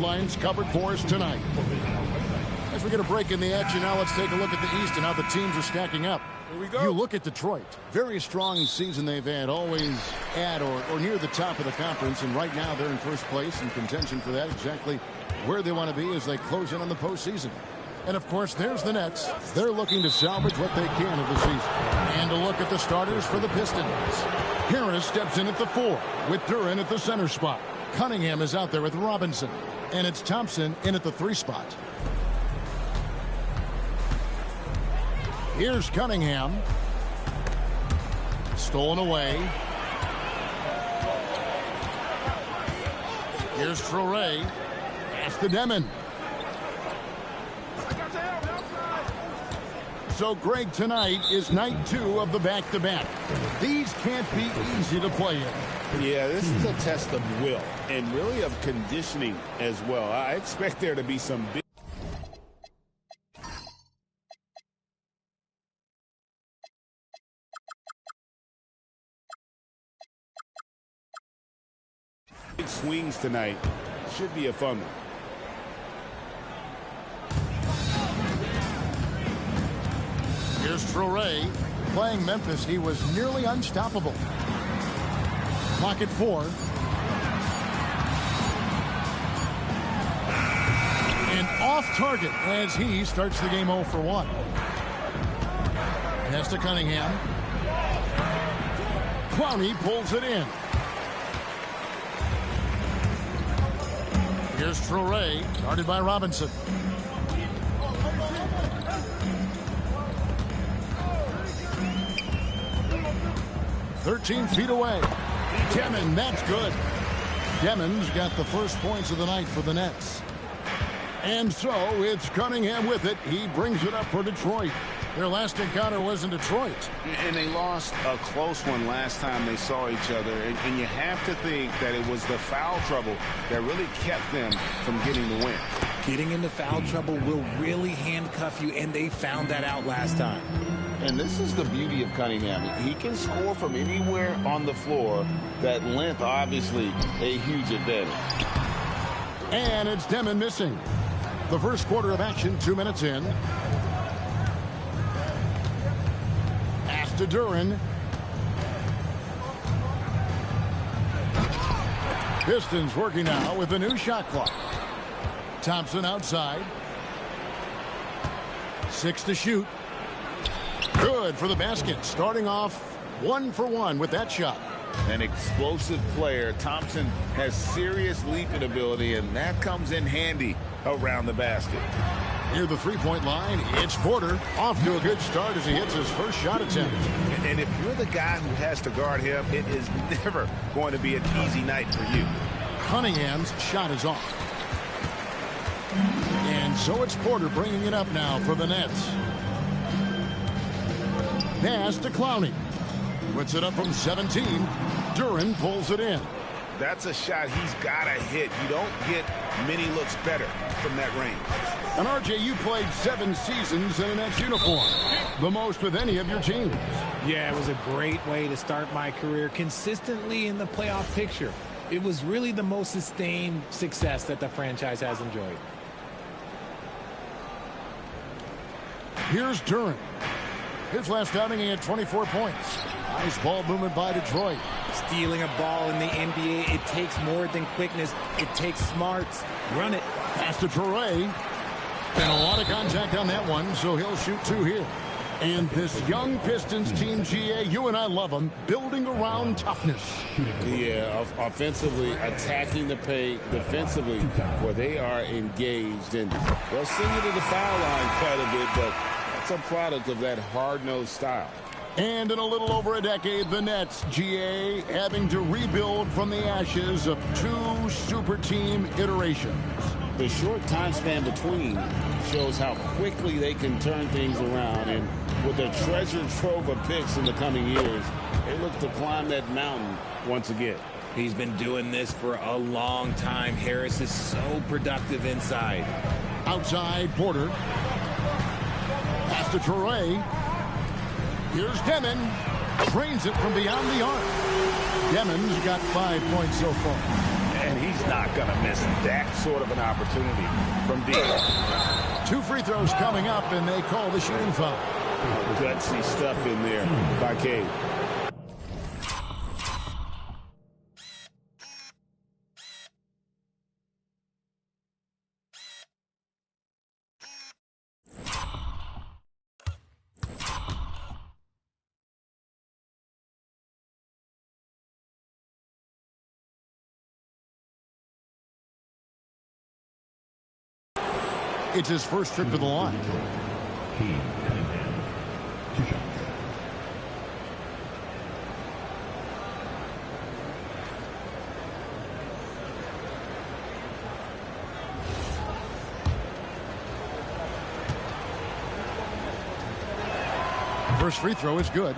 Lines covered for us tonight. As we get a break in the action now, let's take a look at the East and how the teams are stacking up. Here we go. You look at Detroit. Very strong season they've had, always at or near the top of the conference, and right now they're in first place in contention for that, exactly where they want to be as they close in on the postseason. And of course, there's the Nets. They're looking to salvage what they can of the season. And a look at the starters for the Pistons. Harris steps in at the 4 with Duren at the center spot. Cunningham is out there with Robinson. And it's Thompson in at the 3 spot. Here's Cunningham. Stolen away. Here's Traore. Pass to Demon. So, Greg, tonight is night 2 of the back-to-back. These can't be easy to play in. Yeah, this is a test of will and really of conditioning as well. I expect there to be some big swings tonight. Should be a fun one. Here's Traore. Playing Memphis, he was nearly unstoppable. Pocket 4. And off target as he starts the game 0 for 1. Pass to Cunningham. Clowney pulls it in. Here's Traore, guarded by Robinson. "13 feet away. Demon, that's good. Demon's got the first points of the night for the Nets. And so it's Cunningham with it. He brings it up for Detroit. Their last encounter was in Detroit. And they lost a close one last time they saw each other. And you have to think that it was the foul trouble that really kept them from getting the win. Getting into foul trouble will really handcuff you, and they found that out last time. And this is the beauty of Cunningham. He can score from anywhere on the floor. That length, obviously, a huge advantage. And it's Demon missing. The first quarter of action, 2 minutes in. Pass to Duren. Pistons working now with a new shot clock. Thompson outside. 6 to shoot. Good for the basket. Starting off 1 for 1 with that shot. An explosive player. Thompson has serious leaping ability, and that comes in handy around the basket. Near the three-point line, it's Porter. Off to a good start as he hits his first shot attempt. And if you're the guy who has to guard him, it is never going to be an easy night for you. Cunningham's shot is off. And so it's Porter bringing it up now for the Nets. Pass to Clowney. Puts it up from 17. Duren pulls it in. That's a shot he's got to hit. You don't get many looks better from that range. And RJ, you played 7 seasons in a Nets uniform. The most with any of your teams. Yeah, it was a great way to start my career consistently in the playoff picture. It was really the most sustained success that the franchise has enjoyed. Here's Duren. His last outing, he had 24 points. Nice ball movement by Detroit. Stealing a ball in the NBA, it takes more than quickness. It takes smarts. Run it. Pass to Traore. And a lot of contact on that one, so he'll shoot 2 here. And this young Pistons team, GA, you and I love them, building around toughness. Yeah, offensively, attacking the paint, defensively, where they are engaged. And they'll send you to the foul line quite a bit, but that's a product of that hard-nosed style. And in a little over a decade, the Nets, GA, having to rebuild from the ashes of 2 super team iterations. The short time span between shows how quickly they can turn things around. And with their treasure trove of picks in the coming years, they look to climb that mountain once again. He's been doing this for a long time. Harris is so productive inside. Outside, Porter. Pass to Traore. Here's Demon. Drains it from beyond the arc. Demon's got 5 points so far. And he's not going to miss that sort of an opportunity from deep. 2 free throws coming up, and they call the shooting foul. Gutsy stuff in there by Cade. It's his first trip to the line. First free throw is good.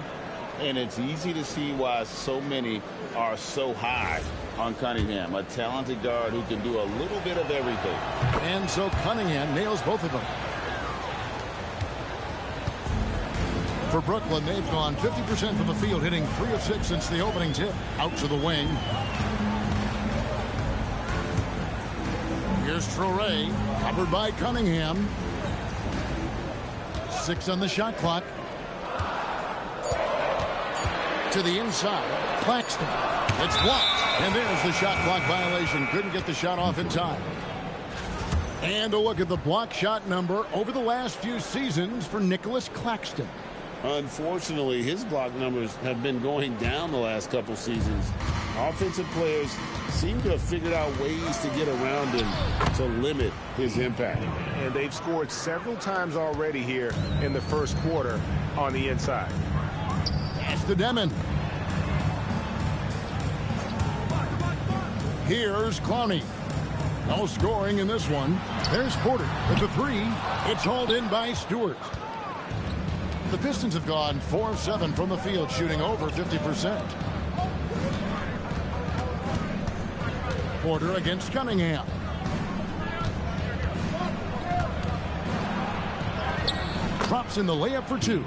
And it's easy to see why so many are so high on Cunningham, a talented guard who can do a little bit of everything. And so Cunningham nails both of them. For Brooklyn, they've gone 50% from the field, hitting 3 of 6 since the opening tip. Out to the wing. Here's Traore, covered by Cunningham. 6 on the shot clock. To the inside, Claxton. It's blocked, and there's the shot clock violation. Couldn't get the shot off in time. And a look at the block shot number over the last few seasons for Nicholas Claxton. Unfortunately, his block numbers have been going down the last couple seasons. Offensive players seem to have figured out ways to get around him to limit his impact. And they've scored several times already here in the first quarter on the inside. Pass to Demon. Here's Clowney. No scoring in this one. There's Porter with the 3. It's hauled in by Stewart. The Pistons have gone 4 of 7 from the field, shooting over 50%. Porter against Cunningham. Drops in the layup for 2.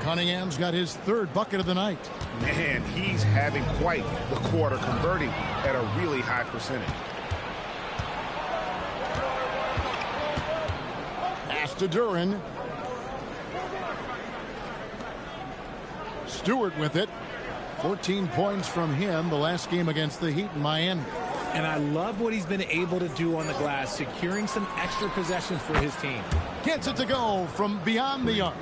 Cunningham's got his 3rd bucket of the night. Man, he's having quite the quarter, converting at a really high percentage. Pass to Duren. Stewart with it. 14 points from him the last game against the Heat in Miami. And I love what he's been able to do on the glass, securing some extra possessions for his team. Gets it to go from beyond the arc.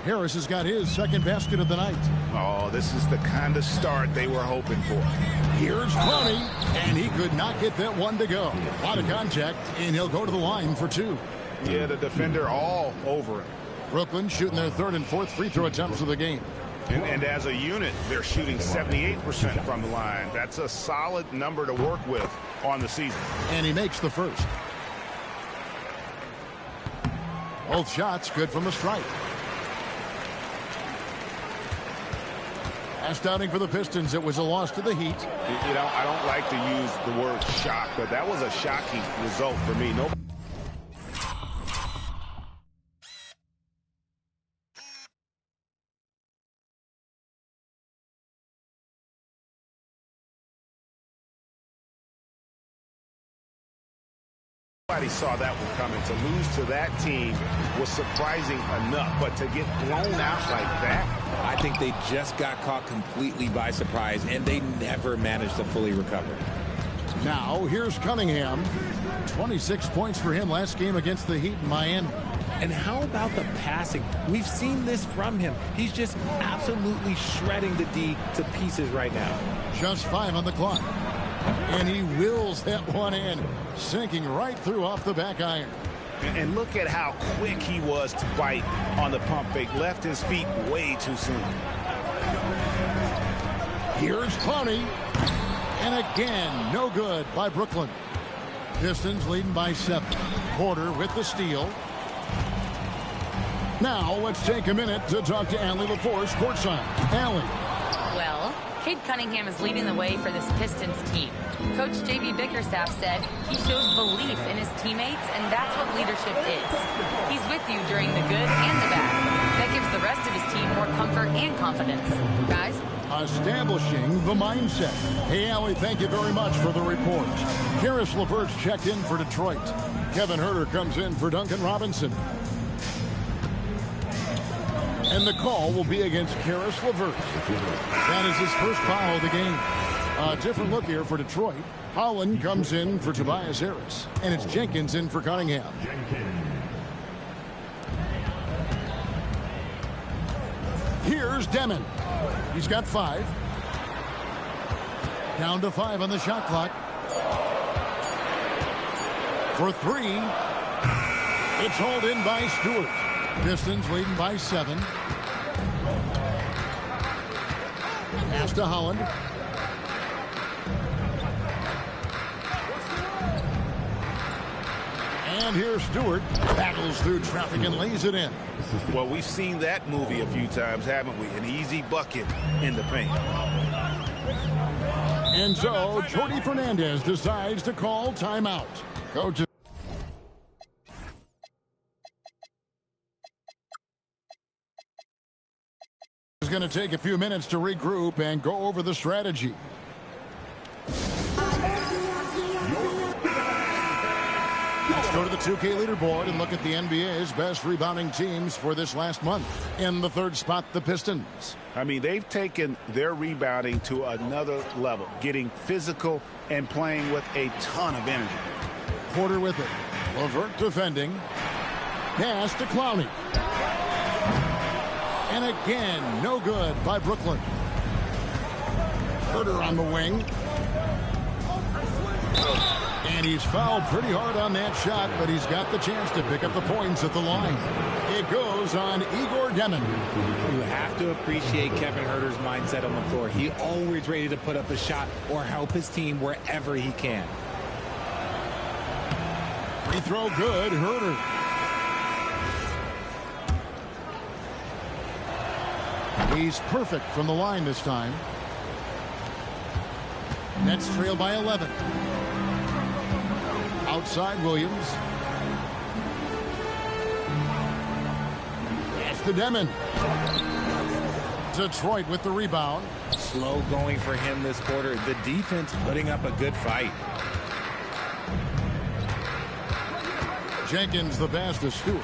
Harris has got his 2nd basket of the night. Oh, this is the kind of start they were hoping for. Here's Clowney, and he could not get that one to go. A lot of contact, and he'll go to the line for 2. Yeah, the defender all over him. Brooklyn shooting their 3rd and 4th free throw attempts of the game. And as a unit, they're shooting 78% from the line. That's a solid number to work with on the season. And he makes the first. Both shots good from the stripe. Last outing for the Pistons, it was a loss to the Heat. You know, I don't like to use the word shock, but that was a shocking result for me. Nobody saw that one coming. To lose to that team was surprising enough, but to get blown out like that, I think they just got caught completely by surprise, and they never managed to fully recover. Now, here's Cunningham. 26 points for him last game against the Heat in Miami. And how about the passing? We've seen this from him. He's just absolutely shredding the D to pieces right now. Just 5 on the clock. And he wills that one in, sinking right through off the back iron. And look at how quick he was to bite on the pump fake. Left his feet way too soon. Here's Clowney. And again, no good by Brooklyn. Pistons leading by 7. Porter with the steal. Now let's take a minute to talk to Allie LaForce courtside. Allie. Well, Cade Cunningham is leading the way for this Pistons team. Coach J.B. Bickerstaff said he shows belief in his teammates, and that's what leadership is. He's with you during the good and the bad. That gives the rest of his team more comfort and confidence. Guys, establishing the mindset. Hey, Allie, thank you very much for the report. Karis LeVert's checked in for Detroit. Kevin Huerter comes in for Duncan Robinson. And the call will be against Karis LeVert. That is his first foul of the game. A different look here for Detroit. Holland comes in for Tobias Harris. And it's Jenkins in for Cunningham. Here's Demon. He's got 5. Down to 5 on the shot clock. For 3. It's hauled in by Stewart. Pistons leading by 7. Pass to Holland. And here's Stewart. Battles through traffic and lays it in. Well, we've seen that movie a few times, haven't we? An easy bucket in the paint. And so, Jordi Fernandez decides to call timeout. Coach is going to take a few minutes to regroup and go over the strategy. Let's go to the 2K leaderboard and look at the NBA's best rebounding teams for this last month. In the 3rd spot, the Pistons. I mean, they've taken their rebounding to another level, getting physical and playing with a ton of energy. Porter with it. LeVert defending. Pass to Clowney. And again, no good by Brooklyn. Huerter on the wing. And he's fouled pretty hard on that shot, but he's got the chance to pick up the points at the line. It goes on Igor Demon. You have to appreciate Kevin Huerter's mindset on the floor. He always ready to put up a shot or help his team wherever he can. Free throw good, Huerter. He's perfect from the line this time. Nets trail by 11. Outside Williams. Pass to Demon. Detroit with the rebound. Slow going for him this quarter. The defense putting up a good fight. Jenkins the pass to Stewart.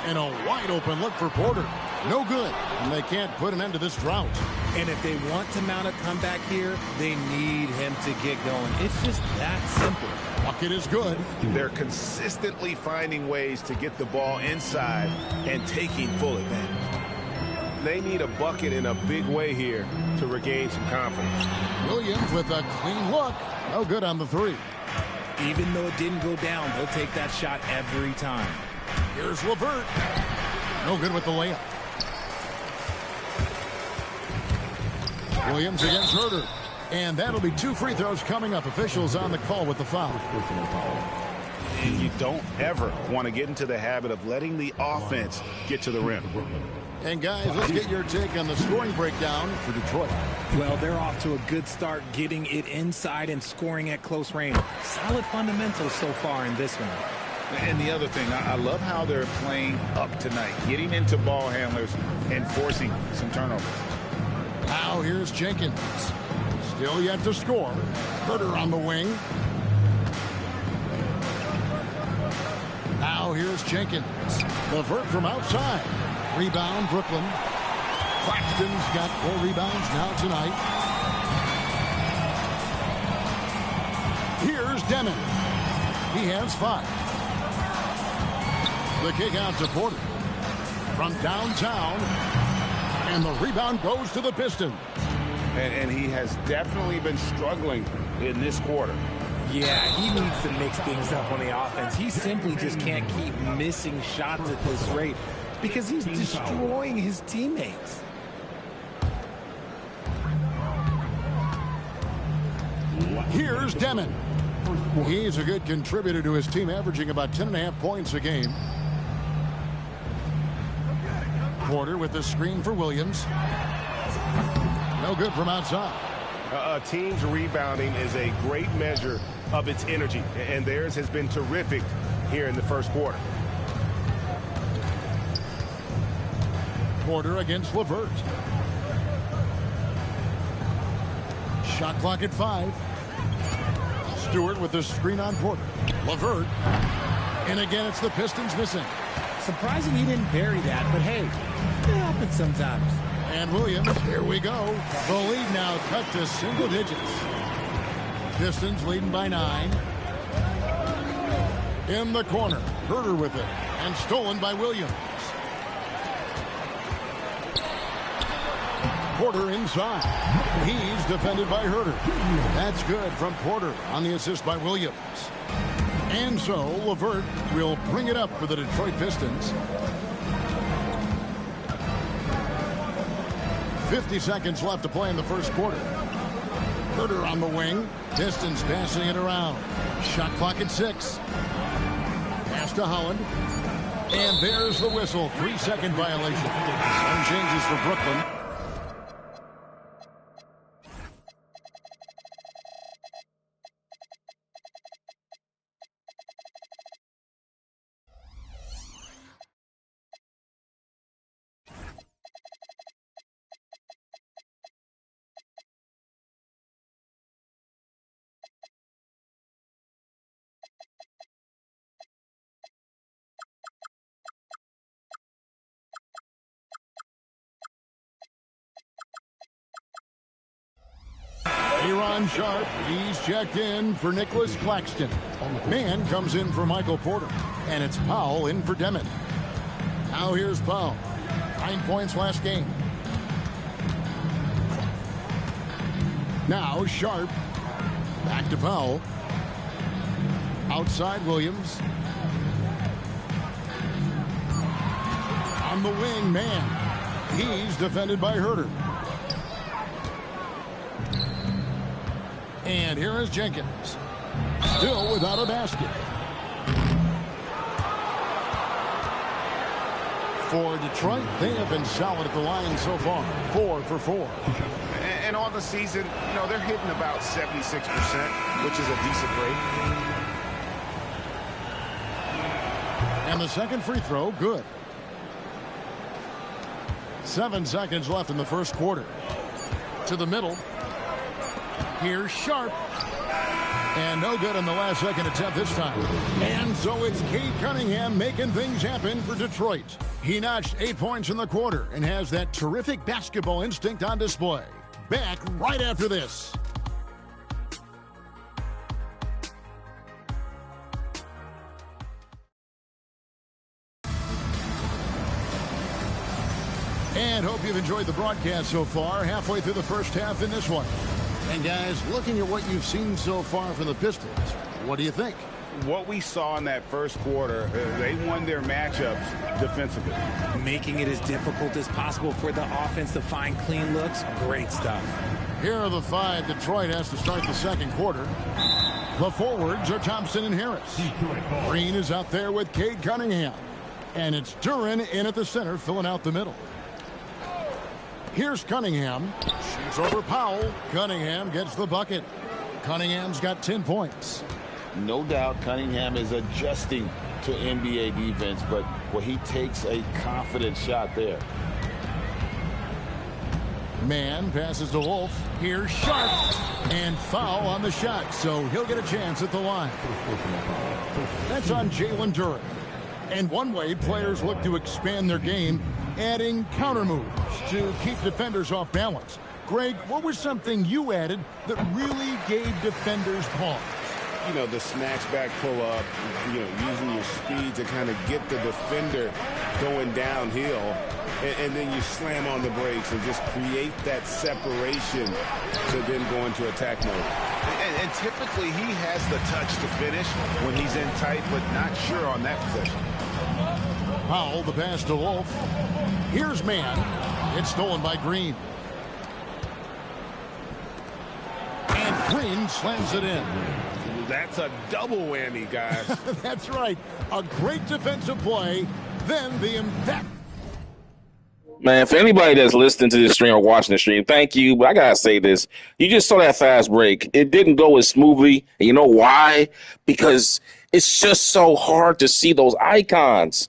And a wide open look for Porter. No good. And they can't put an end to this drought. And if they want to mount a comeback here, they need him to get going. It's just that simple. Bucket is good. They're consistently finding ways to get the ball inside and taking full advantage. They need a bucket in a big way here to regain some confidence. Williams with a clean look. No good on the 3. Even though it didn't go down, they'll take that shot every time. Here's LeVert. No good with the layup. Williams against Huerter. And that'll be 2 free throws coming up. Officials on the call with the foul. And you don't ever want to get into the habit of letting the offense get to the rim. And guys, let's get your take on the scoring breakdown for Detroit. Well, they're off to a good start getting it inside and scoring at close range. Solid fundamentals so far in this one. And the other thing, I love how they're playing up tonight, getting into ball handlers and forcing some turnovers. Now here's Jenkins. Still yet to score. Huerter on the wing. Now here's Jenkins. LeVert from outside. Rebound, Brooklyn. Claxton's got 4 rebounds now tonight. Here's Demon. He has 5. The kick out to Porter. From downtown. And the rebound goes to the Pistons. And he has definitely been struggling in this quarter. Yeah, he needs to mix things up on the offense. He simply just can't keep missing shots at this rate because he's destroying his teammates. Here's Demon. He's a good contributor to his team, averaging about 10.5 points a game. Porter with the screen for Williams. No good from outside. A team's rebounding is a great measure of its energy, and theirs has been terrific here in the first quarter. Porter against LeVert. Shot clock at 5. Stewart with the screen on Porter. LeVert. And again, it's the Pistons missing. Surprising he didn't bury that, but hey, it happens sometimes. And Williams, here we go. The lead now cut to single digits. Pistons leading by 9. In the corner, Herter with it, and stolen by Williams. Porter inside. He's defended by Herter. That's good from Porter on the assist by Williams. And so LeVert will bring it up for the Detroit Pistons. 50 seconds left to play in the first quarter. Herter on the wing. Pistons passing it around. Shot clock at 6. Pass to Holland. And there's the whistle. 3-second violation. Some changes for Brooklyn. Aaron Sharp, he's checked in for Nicholas Claxton. Man comes in for Michael Porter, and it's Powell in for Demon. Now here's Powell. 9 points last game. Now Sharp, back to Powell. Outside Williams. On the wing, Man. He's defended by Herter. And here is Jenkins. Still without a basket. For Detroit, they have been solid at the line so far. 4 for 4. And on the season, you know, they're hitting about 76%, which is a decent rate. And the second free throw, good. 7 seconds left in the first quarter. To the middle. Here's Sharp. And no good on the last second attempt this time. And so it's Cade Cunningham making things happen for Detroit. He notched 8 points in the quarter and has that terrific basketball instinct on display. Back right after this. And hope you've enjoyed the broadcast so far. Halfway through the first half in this one. And guys, looking at what you've seen so far from the Pistons, what do you think? What we saw in that first quarter, they won their matchups defensively. Making it as difficult as possible for the offense to find clean looks. Great stuff. Here are the 5 Detroit has to start the second quarter. The forwards are Thompson and Harris. Green is out there with Cade Cunningham. And it's Duren in at the center, filling out the middle. Here's Cunningham. Shoots over Powell. Cunningham gets the bucket. Cunningham's got 10 points. No doubt Cunningham is adjusting to NBA defense, but he takes a confident shot there. Man passes to Wolf. Here's Sharp. And foul on the shot, so he'll get a chance at the line. That's on Jalen Duren. And one way players look to expand their game, adding counter moves to keep defenders off balance. Greg, what was something you added that really gave defenders pause? You know, the snatch back pull up, you know, using your speed to kind of get the defender going downhill, and then you slam on the brakes and just create that separation to then go into attack mode. And typically he has the touch to finish when he's in tight, but not sure on that possession. Powell, the pass to Wolf. Here's Man. It's stolen by Green. And Green slams it in. That's a double whammy, guys. That's right. A great defensive play. Then the impact. Man, for anybody that's listening to this stream or watching the stream, thank you. But I got to say this. You just saw that fast break. It didn't go as smoothly. And you know why? Because it's just so hard to see those icons.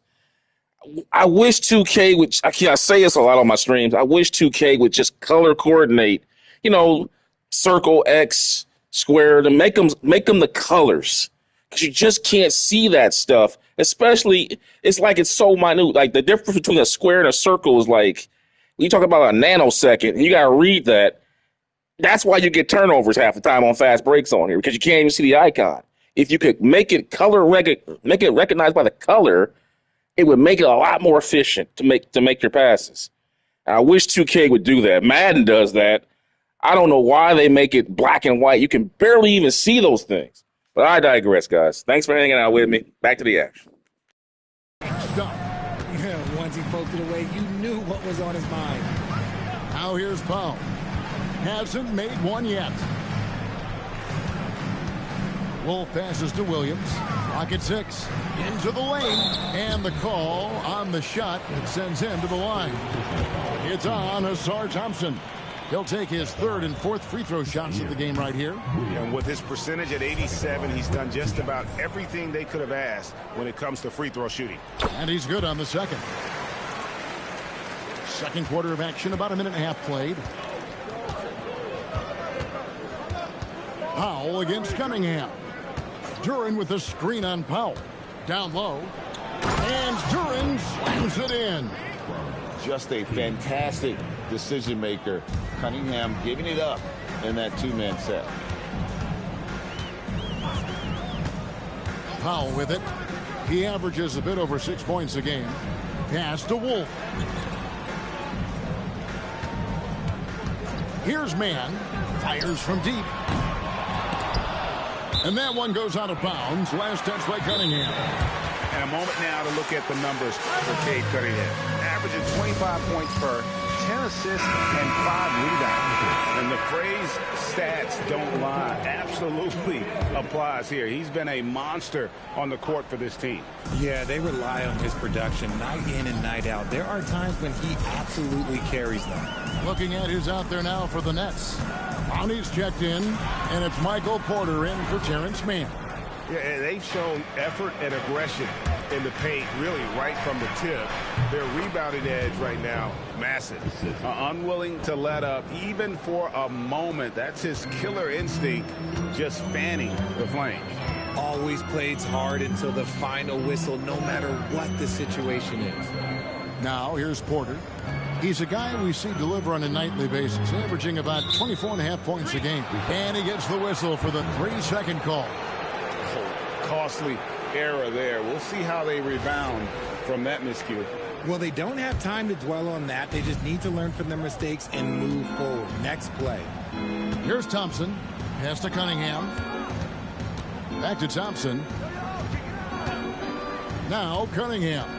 I wish 2K would. I say this a lot on my streams. I wish 2K would just color coordinate. Circle, X, square, to make them the colors, because you just can't see that stuff. Especially, it's like it's so minute. Like the difference between a square and a circle is like, when you talk about a nanosecond, and you got to read that. That's why you get turnovers half the time on fast breaks on here, because you can't even see the icon. If you could make it make it recognized by the color, it would make it a lot more efficient to make your passes. And I wish 2K would do that. Madden does that. I don't know why they make it black and white. You can barely even see those things. But I digress, guys. Thanks for hanging out with me. Back to the action. Yeah, once he poked it away, you knew what was on his mind. Now here's Powell. Hasn't made one yet. Wolf passes to Williams. Rocket 6 into the lane, and the call on the shot that sends him to the line. It's on Asar Thompson. He'll take his third and fourth free throw shots of the game right here. And with his percentage at 87, he's done just about everything they could have asked when it comes to free throw shooting. And he's good on the second. Second quarter of action, about a minute and a half played. Powell against Cunningham. Duren with a screen on Powell. Down low. And Duren slams it in. Just a fantastic decision maker. Cunningham giving it up in that two-man set. Powell with it. He averages a bit over 6 points a game. Pass to Wolf. Here's Mann. Fires from deep. And that one goes out of bounds. Last touch by Cunningham. And a moment now to look at the numbers for Cade Cunningham. Averaging 25 points per 10 assists and 5 rebounds. And the phrase stats don't lie absolutely applies here. He's been a monster on the court for this team. Yeah, they rely on his production night in and night out. There are times when he absolutely carries them. Looking at who's out there now for the Nets. Bonnie's checked in, and it's Michael Porter in for Terrence Mann. Yeah, they've shown effort and aggression in the paint, really right from the tip. Their rebounding edge right now, massive. Unwilling to let up, even for a moment. That's his killer instinct, just fanning the flames. Always plays hard until the final whistle, no matter what the situation is. Now, here's Porter. He's a guy we see deliver on a nightly basis, averaging about 24.5 points a game. And he gets the whistle for the 3-second call. Costly error there. We'll see how they rebound from that miscue. Well, they don't have time to dwell on that. They just need to learn from their mistakes and move forward. Next play. Here's Thompson. Pass to Cunningham. Back to Thompson. Now Cunningham.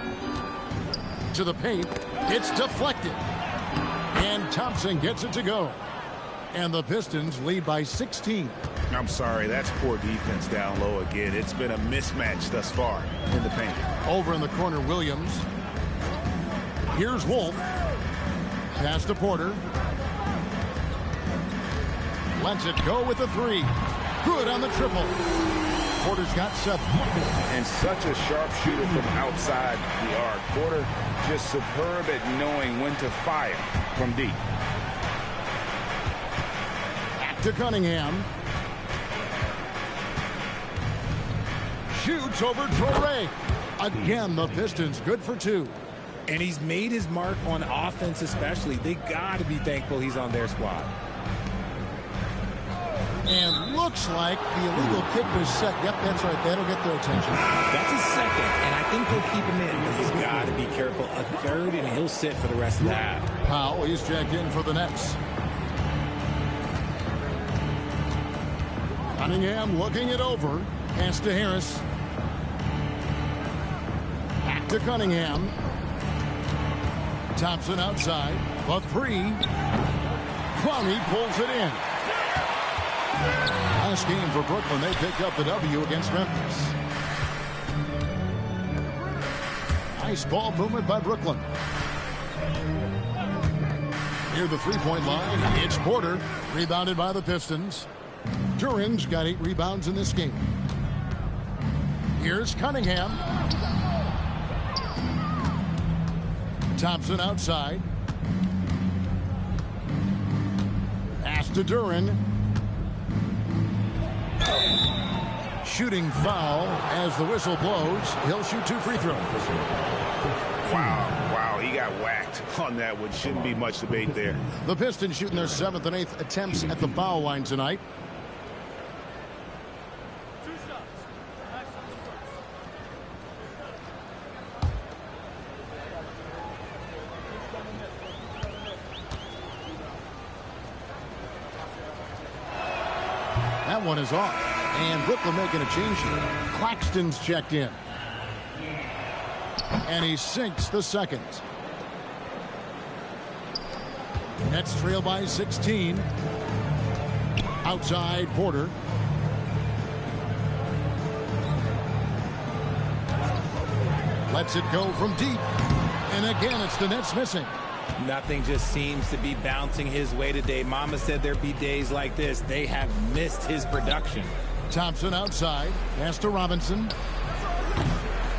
To the paint. It's deflected. And Thompson gets it to go. And the Pistons lead by 16. I'm sorry, that's poor defense down low again. It's been a mismatch thus far in the paint. Over in the corner, Williams. Here's Wolf. Pass to Porter. Lets it go with the three. Good on the triple. Porter's got 7. And such a sharp shooter from outside the arc. Porter just superb at knowing when to fire from deep. Back to Cunningham. Shoots over Traore. Again, the Pistons good for 2. And he's made his mark on offense especially. They got to be thankful he's on their squad. And looks like the illegal kick was set. Yep, that's right. That'll get their attention. That's his second, and I think they'll keep him in. But he's got to be careful. A third, and he'll sit for the rest of that. Powell, he's checked in for the Nets. Cunningham looking it over. Pass to Harris. Back to Cunningham. Thompson outside. The 3. Clowney pulls it in. Last game for Brooklyn, they picked up the W against Memphis. Nice ball movement by Brooklyn. Near the three-point line, it's Porter, rebounded by the Pistons. Duren's got 8 rebounds in this game. Here's Cunningham. Thompson outside. Pass to Duren. Shooting foul as the whistle blows. He'll shoot 2 free throws. Wow, he got whacked on that one. Shouldn't be much debate there. The Pistons shooting their 7th and 8th attempts at the foul line tonight. That one is off. And Brooklyn making a change here. Claxton's checked in. And he sinks the second. Nets trail by 16. Outside Porter. Lets it go from deep. And again, it's the Nets missing. Nothing just seems to be bouncing his way today. Mama said there'd be days like this. They have missed his production. Thompson outside. Pass to Robinson.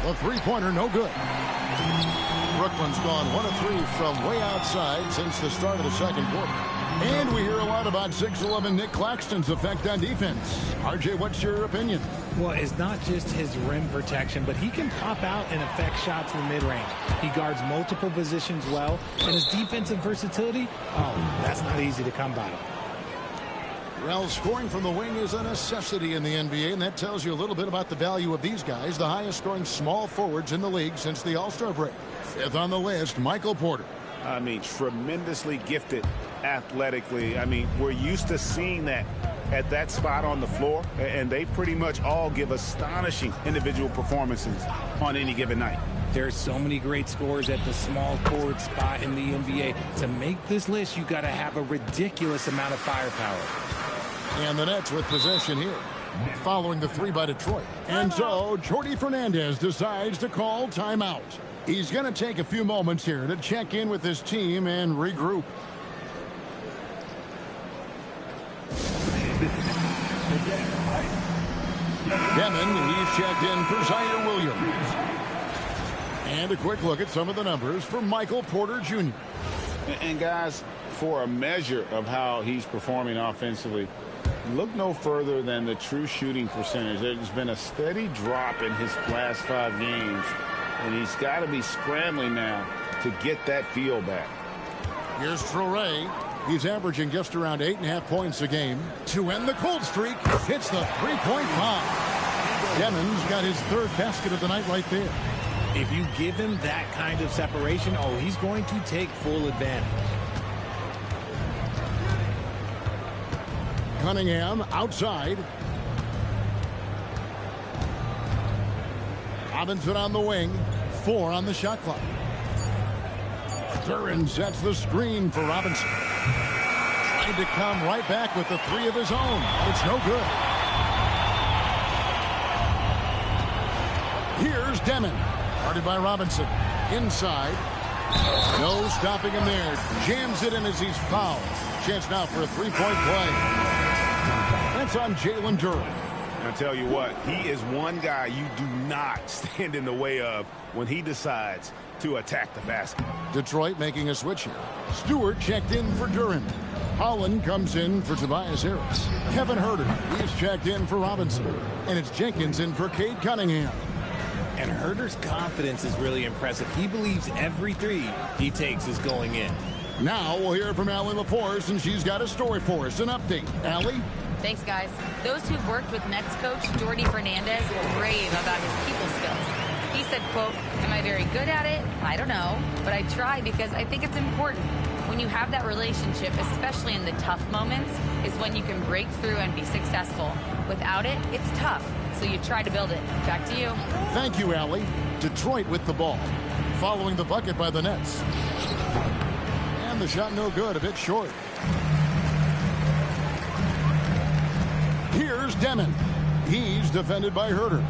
The three-pointer, no good. Brooklyn's gone 1 of 3 from way outside since the start of the second quarter. And we hear a lot about 6'11" Nick Claxton's effect on defense. RJ, what's your opinion? Well, it's not just his rim protection, but he can pop out and affect shots in the mid-range. He guards multiple positions well, and his defensive versatility, that's not easy to come by. Well, scoring from the wing is a necessity in the NBA, and that tells you a little bit about the value of these guys, the highest scoring small forwards in the league since the All-Star break. 5th on the list, Michael Porter. I mean, tremendously gifted athletically. I mean, we're used to seeing that at that spot on the floor, and they pretty much all give astonishing individual performances on any given night. There's so many great scorers at the small forward spot in the NBA. To make this list, you got to have a ridiculous amount of firepower. And the Nets with possession here, following the 3 by Detroit. And so Jordi Fernandez decides to call timeout. He's going to take a few moments here to check in with his team and regroup. Demon, he's checked in for Zaire Williams. And a quick look at some of the numbers for Michael Porter Jr. And guys, for a measure of how he's performing offensively, look no further than the true shooting percentage. There's been a steady drop in his last 5 games, and he's got to be scrambling now to get that feel back. Here's Traore. He's averaging just around 8.5 points a game. To end the cold streak, hits the three-point bomb. Demon's got his 3rd basket of the night right there. If you give him that kind of separation, he's going to take full advantage. Cunningham outside. Robinson on the wing. 4 on the shot clock. Duren sets the screen for Robinson. Trying to come right back with the 3 of his own. It's no good. Here's Demon. Guarded by Robinson. Inside. No stopping him there. Jams it in as he's fouled. Chance now for a 3-point play. That's on Jalen Duren. I'll tell you what, he is one guy you do not stand in the way of when he decides to attack the basket. Detroit making a switch here. Stewart checked in for Duren. Holland comes in for Tobias Harris. Kevin Huerter, he's checked in for Robinson. And it's Jenkins in for Cade Cunningham. And Huerter's confidence is really impressive. He believes every 3 he takes is going in. Now we'll hear from Allie LaForce, and she's got a story for us. An update. Allie? Thanks, guys. Those who've worked with Nets coach Jordi Fernandez rave about his people skills. He said, quote, "Am I very good at it? I don't know, but I try because I think it's important. When you have that relationship, especially in the tough moments, is when you can break through and be successful. Without it, it's tough, so you try to build it." Back to you. Thank you, Allie. Detroit with the ball. Following the bucket by the Nets. And the shot no good, a bit short. Here's Demon. He's defended by Huerter.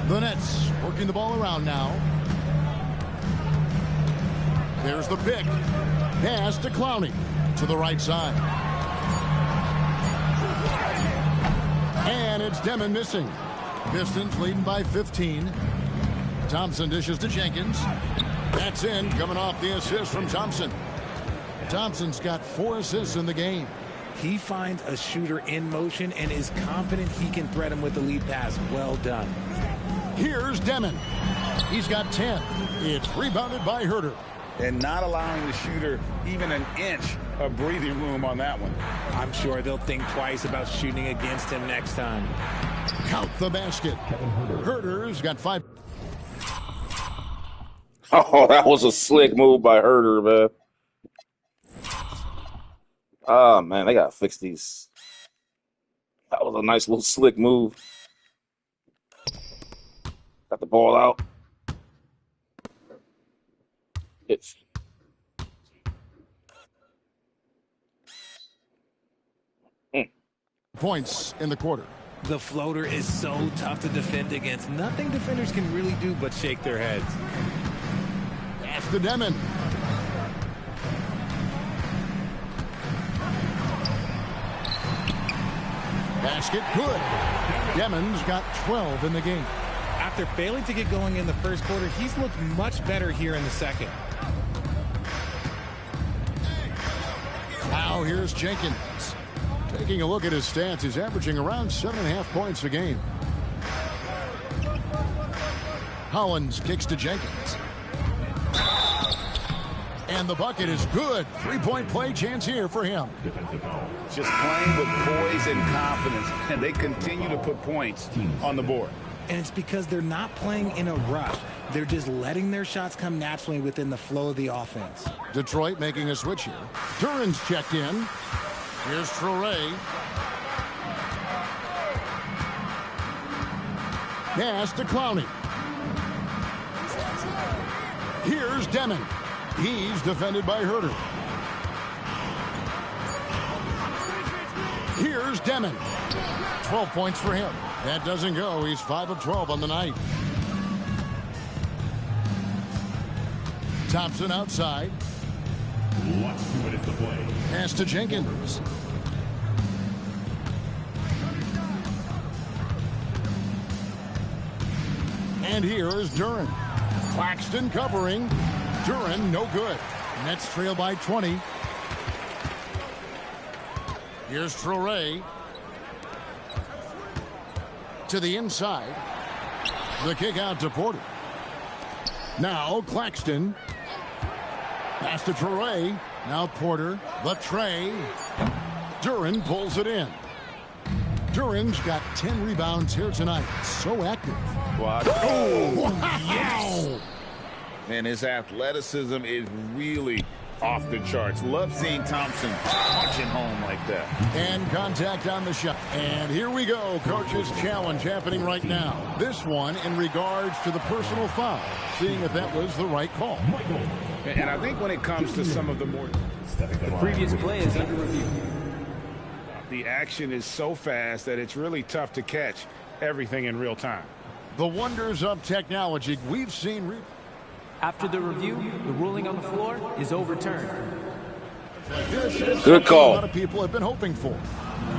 The Nets working the ball around now. There's the pick. Pass to Clowney to the right side. And it's Demon missing. Pistons leading by 15. Thompson dishes to Jenkins. That's in, coming off the assist from Thompson. Thompson's got 4 assists in the game. He finds a shooter in motion and is confident he can threat him with the lead pass. Well done. Here's Demon. He's got 10. It's rebounded by Herter. And not allowing the shooter even an inch of breathing room on that one. I'm sure they'll think twice about shooting against him next time. Count the basket. Herter's got 5. Oh, that was a slick move by Herter, man. Oh, man, they got to fix these. That was a nice little slick move. Got the ball out. It's points in the quarter. The floater is so tough to defend against. Nothing defenders can really do but shake their heads. Pass to Demon. Basket good. Demon's got 12 in the game. After failing to get going in the first quarter, he's looked much better here in the second. Now here's Jenkins. Taking a look at his stats, he's averaging around 7.5 points a game. Hollins kicks to Jenkins. And the bucket is good. 3-point play chance here for him. Just playing with poise and confidence, and they continue to put points on the board. And it's because they're not playing in a rush. They're just letting their shots come naturally within the flow of the offense. Detroit making a switch here. Duran's checked in. Here's Traore. Pass to Clowney. Here's Demon. He's defended by Herter. Here's Demon. 12 points for him. That doesn't go. He's 5 of 12 on the night. Thompson outside. Pass to Jenkins. And here is Duran. Claxton covering. Duran, no good. Nets trail by 20. Here's Traore. To the inside. The kick out to Porter. Now Claxton. Pass to Traore. Now Porter. The tray. Duran pulls it in. Duran's got 10 rebounds here tonight. So active. Wow. Oh, yes! And his athleticism is really off the charts. Love seeing Thompson punching home like that. And contact on the shot. And here we go. Coach's challenge happening right now. This one in regards to the personal foul. Seeing if that was the right call. And I think when it comes to some of the more... The previous play is under review. The action is so fast that it's really tough to catch everything in real time. The wonders of technology. We've seen... After the review, the ruling on the floor is overturned. Good call. A lot of people have been hoping for.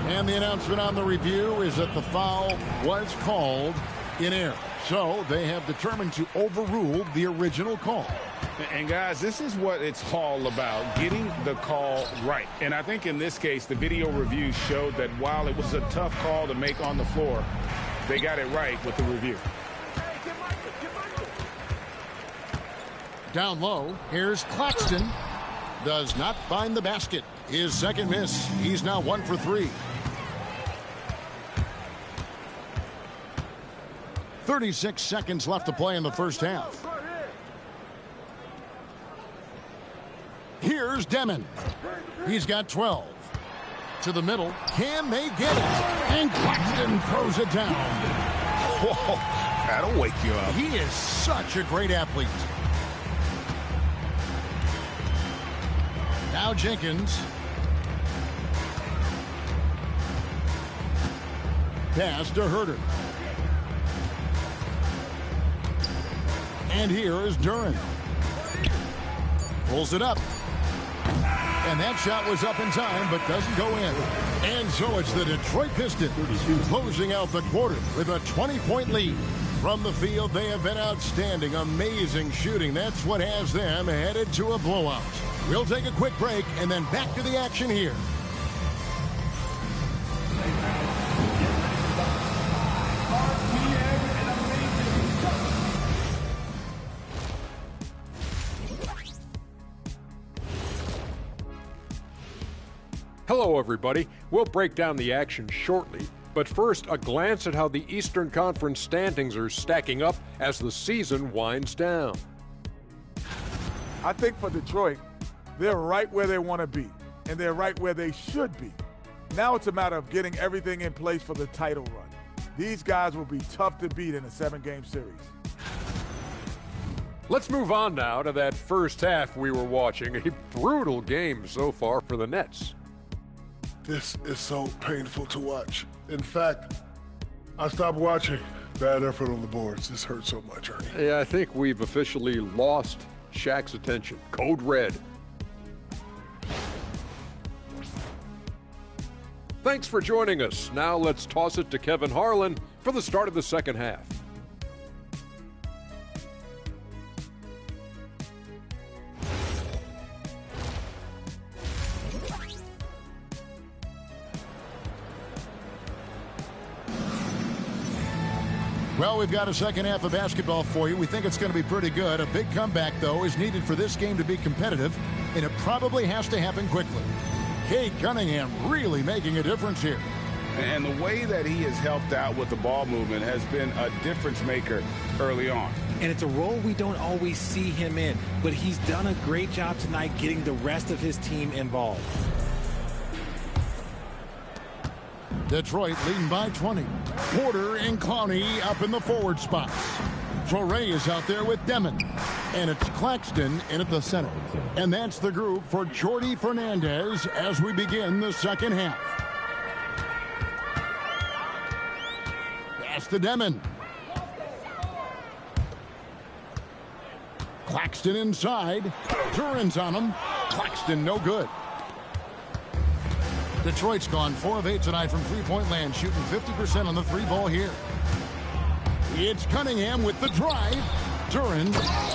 And the announcement on the review is that the foul was called in error. So they have determined to overrule the original call. And guys, this is what it's all about, getting the call right. And I think in this case, the video review showed that while it was a tough call to make on the floor, they got it right with the review. Down low, here's Claxton. Does not find the basket. His second miss. He's now 1 for 3. 36 seconds left to play in the first half. Here's Demon. He's got 12. To the middle. Can they get it? And Claxton throws it down. Whoa, that'll wake you up. He is such a great athlete. Now Jenkins. Pass to Herter. And here is Duran. Pulls it up. And that shot was up in time, but doesn't go in. And so it's the Detroit Pistons closing out the quarter with a 20-point lead, From the field, they have been outstanding, amazing shooting. That's what has them headed to a blowout. We'll take a quick break and then back to the action here. Hello, everybody. We'll break down the action shortly, but first, a glance at how the Eastern Conference standings are stacking up as the season winds down. I think for Detroit, they're right where they want to be, and they're right where they should be. Now it's a matter of getting everything in place for the title run. These guys will be tough to beat in a 7-game series. Let's move on now to that first half we were watching. A brutal game so far for the Nets. This is so painful to watch. In fact, I stopped watching. Bad effort on the boards. This hurts so much, Ernie. Yeah, I think we've officially lost Shaq's attention. Code red. Thanks for joining us. Now let's toss it to Kevin Harlan for the start of the second half. Well, we've got a second half of basketball for you. We think it's going to be pretty good. A big comeback, though, is needed for this game to be competitive, and it probably has to happen quickly. Cade Cunningham really making a difference here. And the way that he has helped out with the ball movement has been a difference maker early on. And it's a role we don't always see him in, but he's done a great job tonight getting the rest of his team involved. Detroit leading by 20. Porter and Clowney up in the forward spots. Torrey is out there with Demon. And it's Claxton in at the center. And that's the group for Jordi Fernandez as we begin the second half. Pass to Demon. Claxton inside. Duran's on him. Claxton no good. Detroit's gone 4 of 8 tonight from three-point land, shooting 50% on the three ball here. It's Cunningham with the drive. Duran,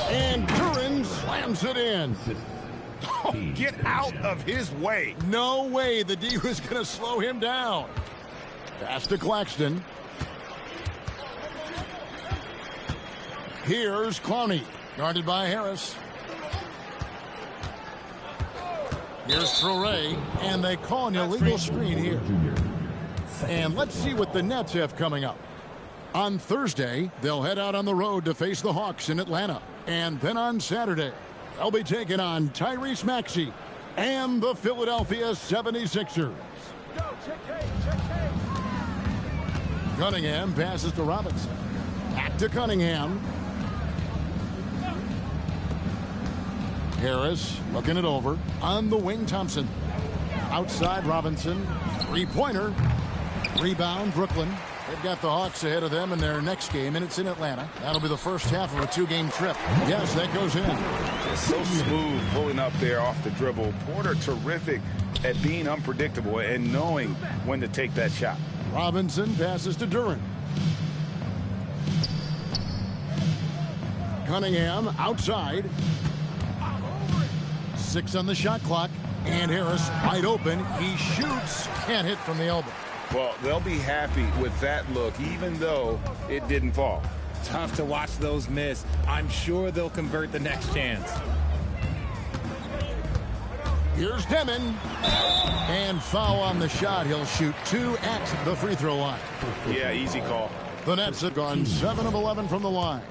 and Duran slams it in. Oh, get out of his way. No way the D was going to slow him down. Pass to Claxton. Here's Clowney, guarded by Harris. Here's Torrey, and they call an illegal screen here. And let's see what the Nets have coming up. On Thursday, they'll head out on the road to face the Hawks in Atlanta. And then on Saturday, they'll be taking on Tyrese Maxey and the Philadelphia 76ers. Cunningham passes to Robinson. Back to Cunningham. Harris looking it over. On the wing, Thompson. Outside, Robinson. Three-pointer. Rebound, Brooklyn. They've got the Hawks ahead of them in their next game, and it's in Atlanta. That'll be the first half of a 2-game trip. Yes, that goes in. Just so smooth pulling up there off the dribble. Porter terrific at being unpredictable and knowing when to take that shot. Robinson passes to Duran. Cunningham outside. 6 on the shot clock. And Harris wide open. He shoots. Can't hit from the elbow. Well, they'll be happy with that look, even though it didn't fall. Tough to watch those miss. I'm sure they'll convert the next chance. Here's Demon. And foul on the shot. He'll shoot 2 at the free throw line. Yeah, easy call. The Nets have gone 7 of 11 from the line.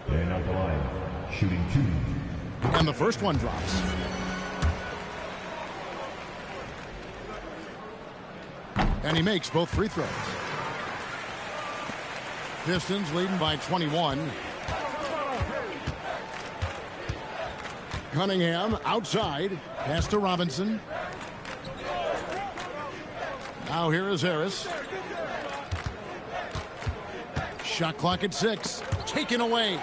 And at the line, shooting 2. And the first one drops. And he makes both free throws. Pistons leading by 21. Cunningham outside. Pass to Robinson. Now here is Harris. Shot clock at 6. Taken away.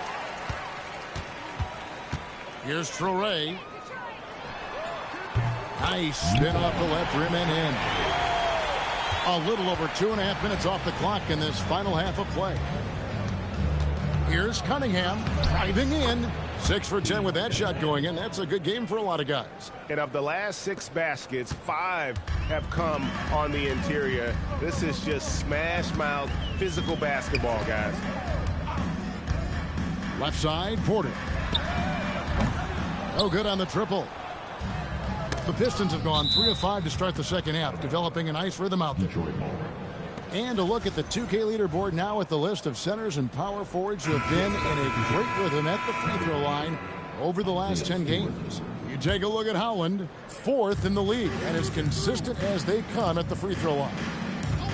Here's Torrey. Nice spin off the left rim and in. A little over 2.5 minutes off the clock in this final half of play. Here's Cunningham driving in. 6 for 10 with that shot going in. That's a good game for a lot of guys. And of the last 6 baskets, 5 have come on the interior. This is just smash mouth physical basketball, guys. Left side, Porter. No good on the triple. The Pistons have gone 3 of 5 to start the second half, developing a nice rhythm out there. And a look at the 2K leaderboard now with the list of centers and power forwards who have been in a great rhythm at the free throw line over the last 10 games. You take a look at Howland, 4th in the league, and as consistent as they come at the free throw line.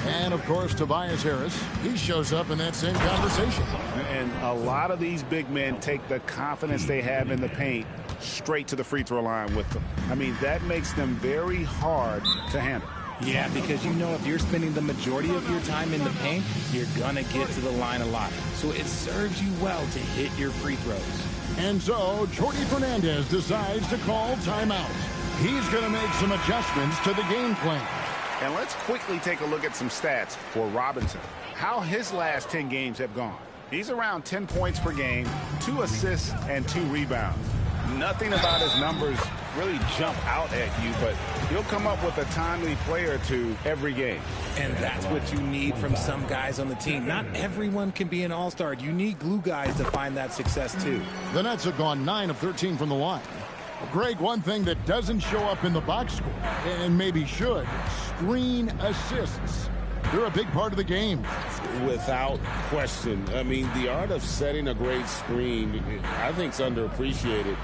And, of course, Tobias Harris, he shows up in that same conversation. And a lot of these big men take the confidence they have in the paint straight to the free throw line with them. I mean, that makes them very hard to handle. Yeah, because you know if you're spending the majority of your time in the paint, you're going to get to the line a lot. So it serves you well to hit your free throws. And so Jordi Fernandez decides to call timeout. He's going to make some adjustments to the game plan. And let's quickly take a look at some stats for Robinson. How his last 10 games have gone. He's around 10 points per game, 2 assists, and 2 rebounds. Nothing about his numbers really jump out at you, but he'll come up with a timely play or two every game. And that's what you need from some guys on the team. Not everyone can be an all-star. You need glue guys to find that success, too. The Nets have gone 9 of 13 from the line. Greg, one thing that doesn't show up in the box score, and maybe should, screen assists. They're a big part of the game. Without question. I mean, the art of setting a great screen, I think, is underappreciated.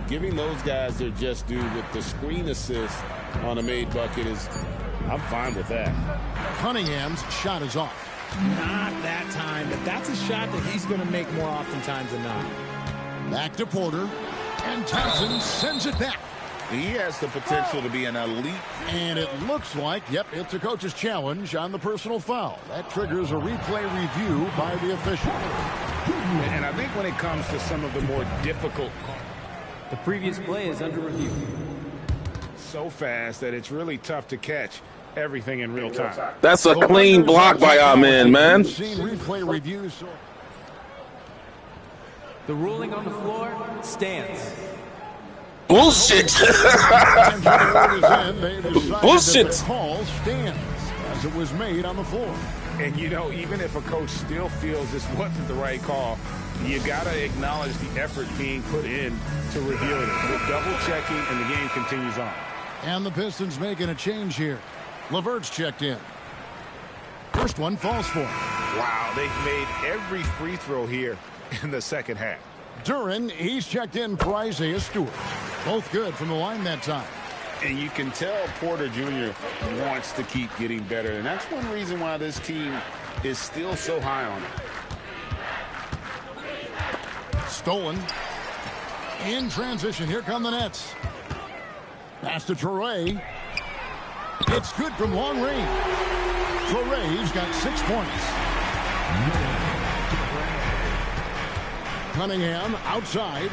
Giving those guys their just due with the screen assist on a made bucket is, I'm fine with that. Cunningham's shot is off. Not that time, but that's a shot that he's going to make more oftentimes than not. Back to Porter, and Thompson sends it back. He has the potential to be an elite. And it looks like, yep, it's a coach's challenge on the personal foul. That triggers a replay review by the official. And I think when it comes to some of the more difficult, the previous play is under review. So fast that it's really tough to catch everything in real time. That's a clean block by our man, man. Seen replay reviews. The ruling on the floor stands. Bullshit. Bullshit. The call stands as it was made on the floor. And, you know, even if a coach still feels this wasn't the right call, you got to acknowledge the effort being put in to reviewing it. With double-checking, and the game continues on. And the Pistons making a change here. LeVert's checked in. First one falls for him. Wow, they've made every free throw here in the second half. Duran, he's checked in for Isaiah Stewart. Both good from the line that time. And you can tell Porter Jr. wants to keep getting better. And that's one reason why this team is still so high on it. Stolen. In transition, here come the Nets. Pass to Traore. It's good from long range. Traore's got 6 points. Cunningham outside.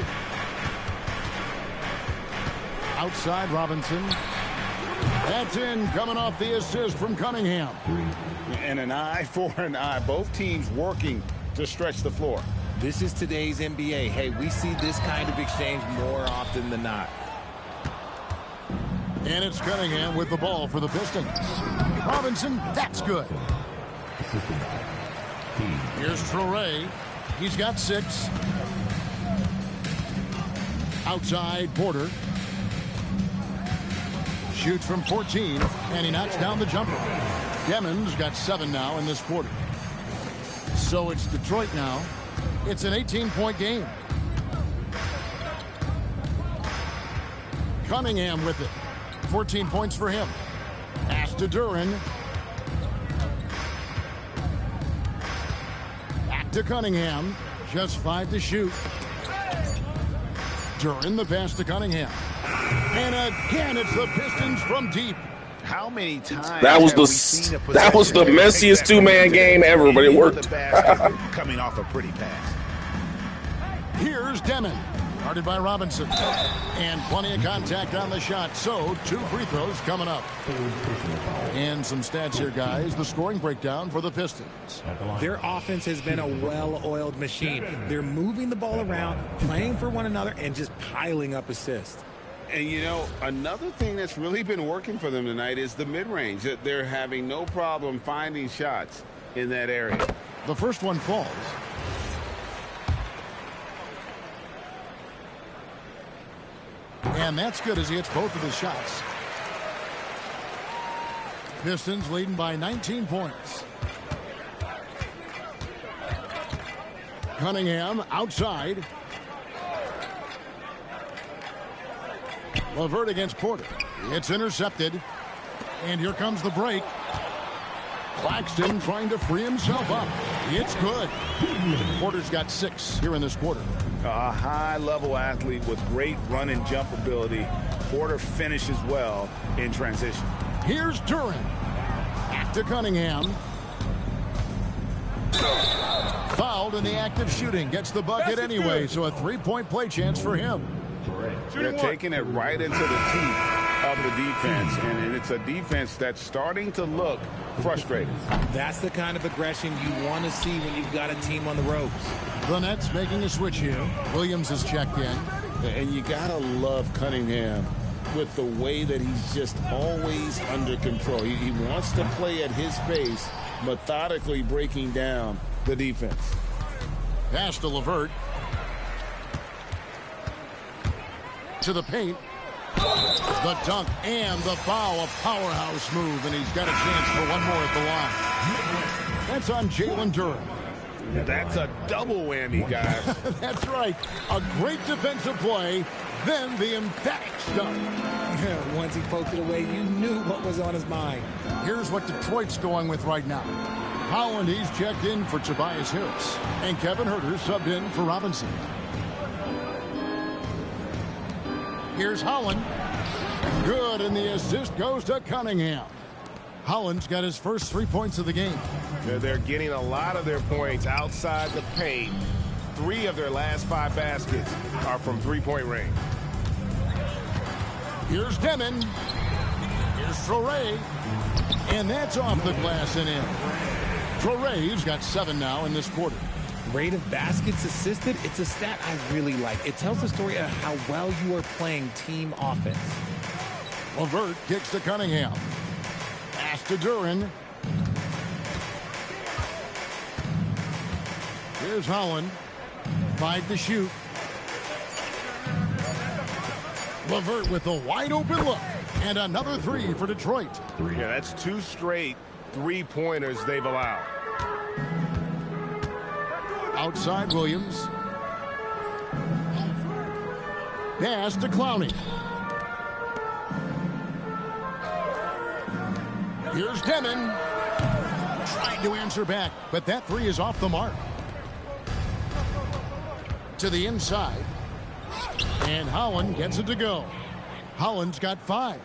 Outside Robinson. That's in, coming off the assist from Cunningham. And an eye for an eye. Both teams working to stretch the floor. This is today's NBA. Hey, we see this kind of exchange more often than not. And it's Cunningham with the ball for the Pistons. Robinson, that's good. Here's Traore. He's got 6. Outside Porter. Shoots from 14, and he knocks down the jumper. Demons got 7 now in this quarter. So it's Detroit now. It's an 18-point game. Cunningham with it. 14 points for him. Pass to Duran. Back to Cunningham. Just 5 to shoot. Duran the pass to Cunningham. And again, it's the Pistons from deep. How many times that was the messiest two-man game ever, but it worked. Coming off a pretty pass. Here's Demon. Guarded by Robinson. And plenty of contact on the shot. So 2 free throws coming up. And some stats here, guys. The scoring breakdown for the Pistons. Their offense has been a well-oiled machine. They're moving the ball around, playing for one another, and just piling up assists. And, you know, another thing that's really been working for them tonight is the mid-range. They're having no problem finding shots in that area. The first one falls. And that's good as he hits both of his shots. Pistons leading by 19 points. Cunningham outside. LeVert against Porter. It's intercepted. And here comes the break. Claxton trying to free himself up. It's good. Porter's got 6 here in this quarter. A high-level athlete with great run and jump ability. Porter finishes well in transition. Here's Duran. Back to Cunningham. Fouled in the act of shooting. Gets the bucket anyway, so a 3-point play chance for him. They're taking it right into the teeth of the defense, and it's a defense that's starting to look frustrated. That's the kind of aggression you want to see when you've got a team on the ropes. The Nets making a switch here. Williams has checked in. And you got to love Cunningham with the way that he's just always under control. He wants to play at his pace, methodically breaking down the defense. Pass to LeVert. To the paint. The dunk and the foul. A powerhouse move, and he's got a chance for one more at the line. That's on Jalen Duran. That's a double whammy, guys. That's right. A great defensive play, then the emphatic stuff. Once he poked it away, you knew what was on his mind. Here's what Detroit's going with right now. Holland, he's checked in for Tobias Harris. And Kevin Huerter subbed in for Robinson. Here's Holland. Good, and the assist goes to Cunningham. Holland's got his first 3 points of the game. They're getting a lot of their points outside the paint. 3 of their last 5 baskets are from three-point range. Here's Demon. Here's Traore. And that's off the glass and in. Traore's got 7 now in this quarter. Rate of baskets assisted, it's a stat I really like. It tells the story of how well you are playing team offense. LeVert kicks to Cunningham. Pass to Duran. Here's Holland. 5 to shoot. LeVert with a wide open look. And another 3 for Detroit. Yeah, that's 2 straight three-pointers they've allowed. Outside Williams. Pass to Clowney. Here's Demon. Trying to answer back, but that 3 is off the mark. To the inside. And Holland gets it to go. Holland's got 5.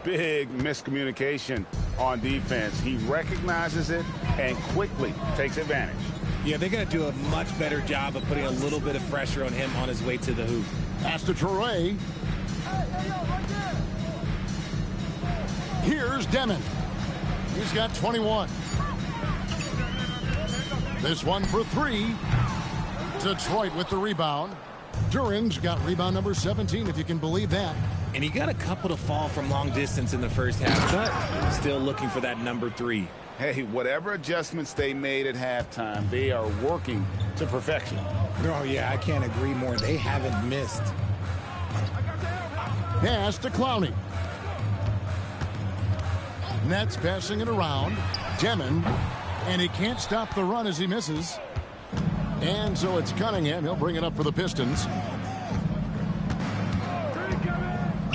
Big miscommunication on defense. He recognizes it and quickly takes advantage. Yeah, they're going to do a much better job of putting a little bit of pressure on him on his way to the hoop. Pass to Traore. Here's Demon. He's got 21. This one for 3. Detroit with the rebound. Duran's got rebound number 17, if you can believe that. And he got a couple to fall from long distance in the first half, but still looking for that number 3. Hey, whatever adjustments they made at halftime, they are working to perfection. Oh, yeah, I can't agree more. They haven't missed. Pass to Clowney. Nets passing it around. Demon. And he can't stop the run as he misses. And so it's Cunningham. He'll bring it up for the Pistons.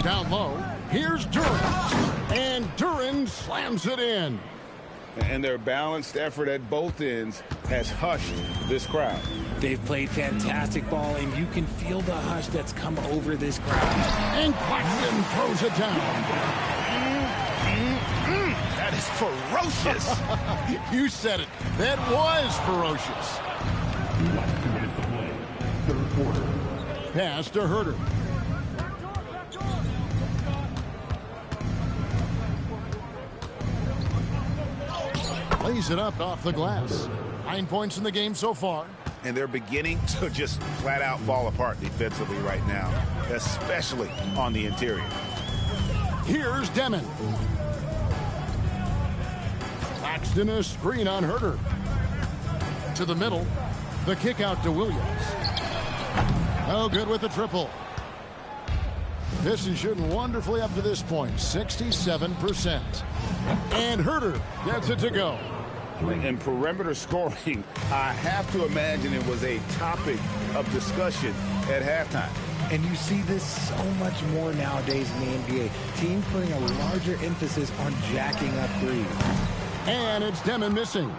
Down low. Here's Duran. And Duran slams it in. And their balanced effort at both ends has hushed this crowd. They've played fantastic ball, and you can feel the hush that's come over this crowd. And Claxton throws it down. That is ferocious. You said it. That was ferocious. Last 2 minutes to play. Third quarter. Pass to Herter. Lays it up off the glass. 9 points in the game so far. And they're beginning to just flat out fall apart defensively right now, especially on the interior. Here's Demon. Paxton a screen on Herter. To the middle. The kick out to Williams. Oh, good with the triple. This is shooting wonderfully up to this point, 67%. And Herter gets it to go. And perimeter scoring, I have to imagine it was a topic of discussion at halftime. And you see this so much more nowadays in the NBA. Teams putting a larger emphasis on jacking up threes. And it's Demon missing.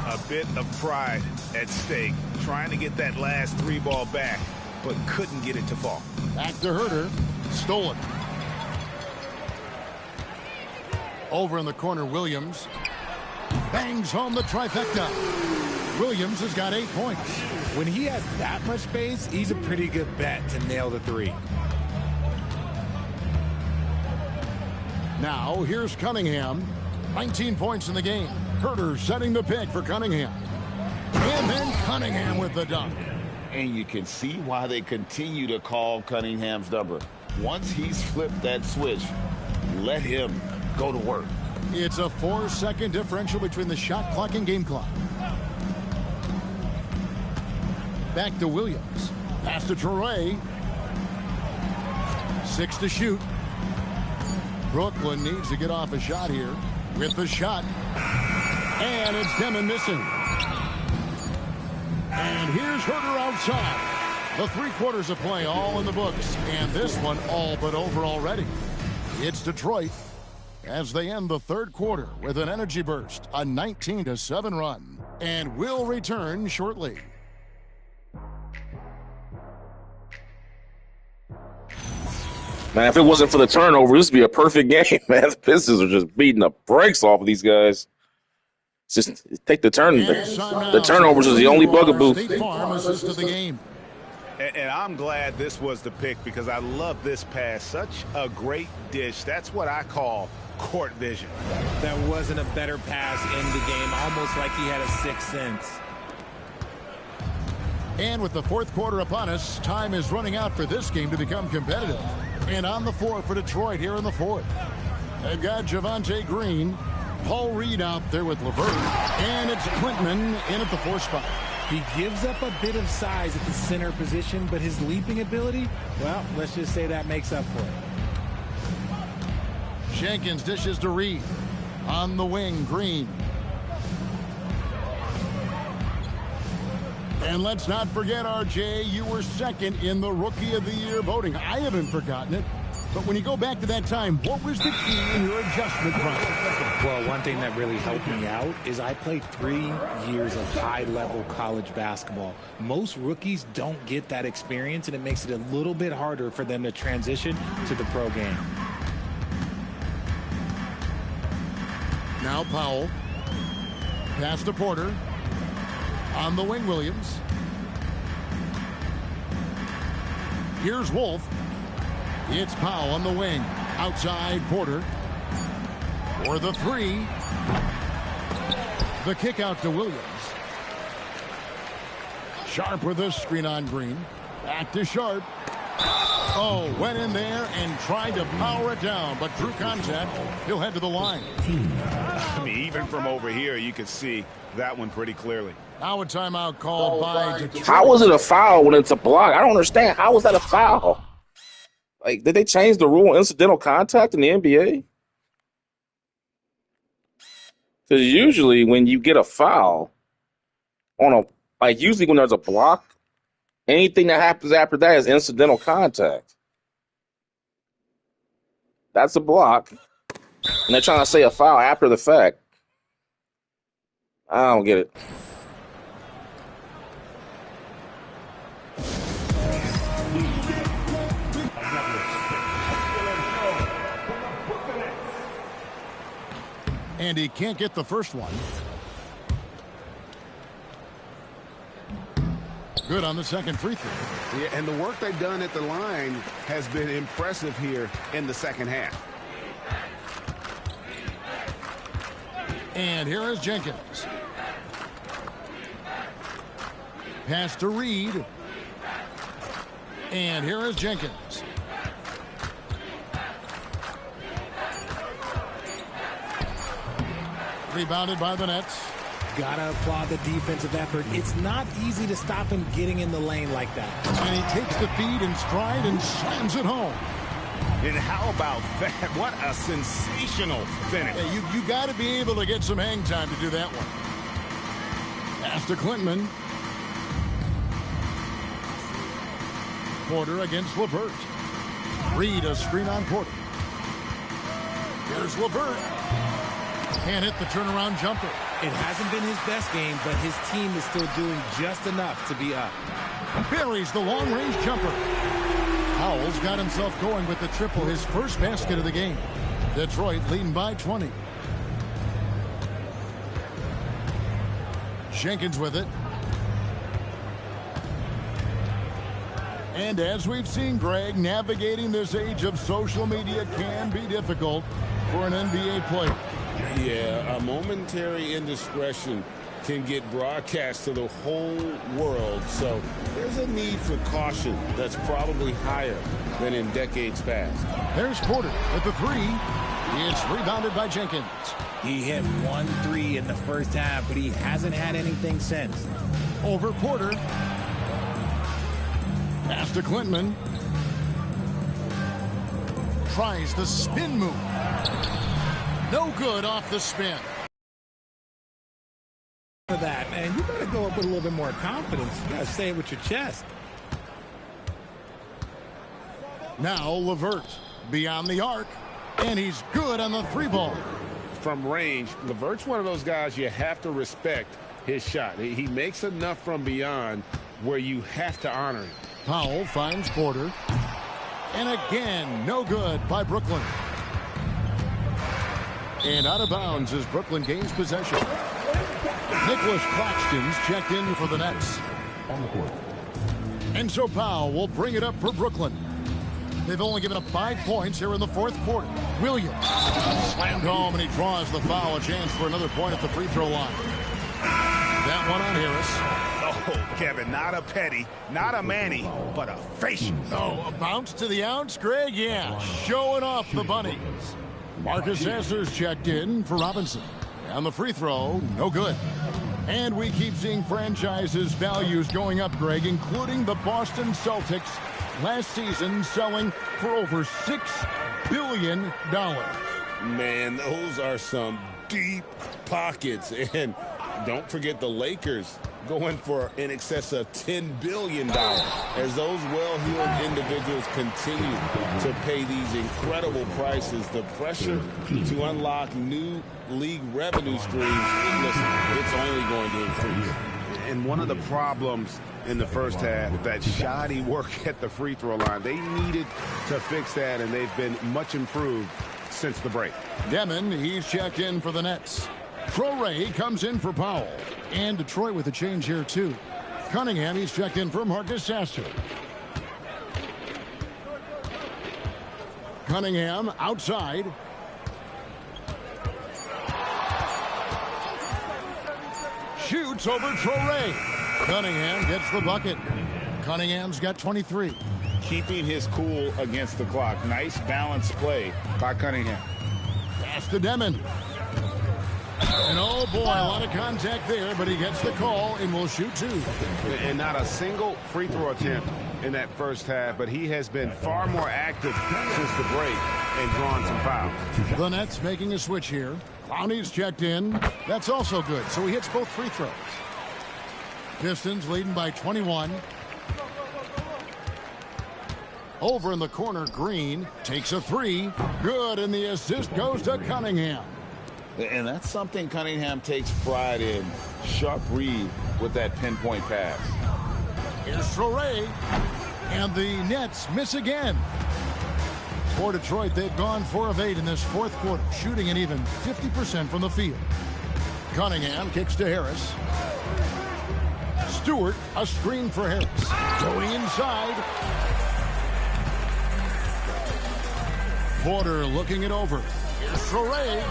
A bit of pride at stake, trying to get that last three ball back, but couldn't get it to fall. Back to Herter. Stolen. Over in the corner, Williams. Bangs home the trifecta. Williams has got 8 points. When he has that much space, he's a pretty good bet to nail the three. Now, here's Cunningham. 19 points in the game. Herter setting the pick for Cunningham. And then Cunningham with the dunk. And you can see why they continue to call Cunningham's number. Once he's flipped that switch, let him go to work. It's a 4-second differential between the shot clock and game clock. Back to Williams. Pass to Traore. 6 to shoot. Brooklyn needs to get off a shot here. With the shot. And it's Demon missing. And here's Herter outside. The 3 quarters of play all in the books. And this one all but over already. It's Detroit as they end the 3rd quarter with an energy burst, a 19-7 run. And we'll return shortly. Man, if it wasn't for the turnover, this would be a perfect game, man. The Pistons are just beating the brakes off of these guys. Just take the turn. The turnovers is the only bugaboo. State Farm assist of the game. And I'm glad this was the pick because I love this pass. Such a great dish. That's what I call court vision. That wasn't a better pass in the game, almost like he had a sixth sense. And with the 4th quarter upon us, time is running out for this game to become competitive. And on the floor for Detroit here in the 4th. They've got Javonte Green, Paul Reed out there with LeVert, and it's Quintman in at the 4 spot. He gives up a bit of size at the center position, but his leaping ability, well, let's just say that makes up for it. Jenkins dishes to Reed. On the wing, Green. And let's not forget, RJ, you were 2nd in the Rookie of the Year voting. I haven't forgotten it. But when you go back to that time, what was the key in your adjustment process? Well, one thing that really helped me out is I played 3 years of high-level college basketball. Most rookies don't get that experience, and it makes it a little bit harder for them to transition to the pro game. Now Powell. Pass to Porter. On the wing, Williams. Here's Wolf. It's Powell on the wing. Outside, Porter. For the 3. The kick out to Williams. Sharp with a screen on Green. Back to Sharp. Oh, went in there and tried to power it down, but drew contact. He'll head to the line. I mean, even from over here, you can see that one pretty clearly. Now a timeout called by Detroit. How was it a foul when it's a block? I don't understand. How was that a foul? Like, did they change the rule on incidental contact in the NBA? Because usually when you get a foul on a, like usually when there's a block, anything that happens after that is incidental contact. That's a block. And they're trying to say a foul after the fact. I don't get it. And he can't get the first one. Good on the second free throw. Yeah, and the work they've done at the line has been impressive here in the second half. And here is Jenkins. Pass to Reed. And here is Jenkins. Rebounded by the Nets. Gotta applaud the defensive effort. It's not easy to stop him getting in the lane like that. And he takes the feed in stride and slams it home. And how about that? What a sensational finish. Yeah, you got to be able to get some hang time to do that one. Pass to Clinton. Porter against LeVert. Reed a screen on Porter. Here's LeVert. Can't hit the turnaround jumper. It hasn't been his best game, but his team is still doing just enough to be up. Buries the long-range jumper. Howell's got himself going with the triple, his first basket of the game. Detroit leading by 20. Jenkins with it. And as we've seen, Greg, navigating this age of social media can be difficult for an NBA player. Yeah, a momentary indiscretion can get broadcast to the whole world, so there's a need for caution that's probably higher than in decades past. There's Porter with the three. It's rebounded by Jenkins. He hit 1 3 in the first half, but he hasn't had anything since. Over Porter. Pass to Clinton. Tries the spin move. No good off the spin. For that, man, you gotta go up with a little bit more confidence. You gotta say it with your chest. Now LeVert beyond the arc, and he's good on the three ball. From range, LeVert's one of those guys you have to respect his shot. He makes enough from beyond where you have to honor him. Powell finds Porter. And again, no good by Brooklyn. And out of bounds as Brooklyn gains possession. Nicholas Claxton's checked in for the Nets. And so Powell will bring it up for Brooklyn. They've only given up 5 points here in the fourth quarter. Williams slammed home, and he draws the foul. A chance for another point at the free throw line. That one on Harris. Oh, Kevin, not a petty, not a Manny, but a facial. Oh, a bounce to the ounce, Greg? Yeah, showing off the bunnies. Marcus Sasser's checked in for Robinson. On the free throw, no good. And we keep seeing franchises' values going up, Greg, including the Boston Celtics last season selling for over $6 billion. Man, those are some deep pockets. And don't forget the Lakers going for in excess of $10 billion as those well-heeled individuals continue to pay these incredible prices. The pressure to unlock new league revenue streams, listen, it's only going to increase. And one of the problems in the first half, that shoddy work at the free throw line, they needed to fix that, and they've been much improved since the break. Demon, he's checked in for the Nets. Traore comes in for Powell. And Detroit with a change here, too. Cunningham, he's checked in for Marcus Sasser. Cunningham outside. Shoots over Traore. Cunningham gets the bucket. Cunningham's got 23. Keeping his cool against the clock. Nice balanced play by Cunningham. Pass to Demon. And oh boy, a lot of contact there, but he gets the call and will shoot 2. And not a single free throw attempt in that first half, but he has been far more active since the break and drawn some fouls. The Nets making a switch here. Clowney's checked in. That's also good, so he hits both free throws. Pistons leading by 21. Over in the corner, Green takes a 3. Good, and the assist goes to Cunningham. And that's something Cunningham takes pride in. Sharp read with that pinpoint pass. Here's Traore. And the Nets miss again. For Detroit, they've gone 4 of 8 in this fourth quarter, shooting an even 50% from the field. Cunningham kicks to Harris. Stewart, a screen for Harris. Going inside. Porter looking it over. Here's Soray.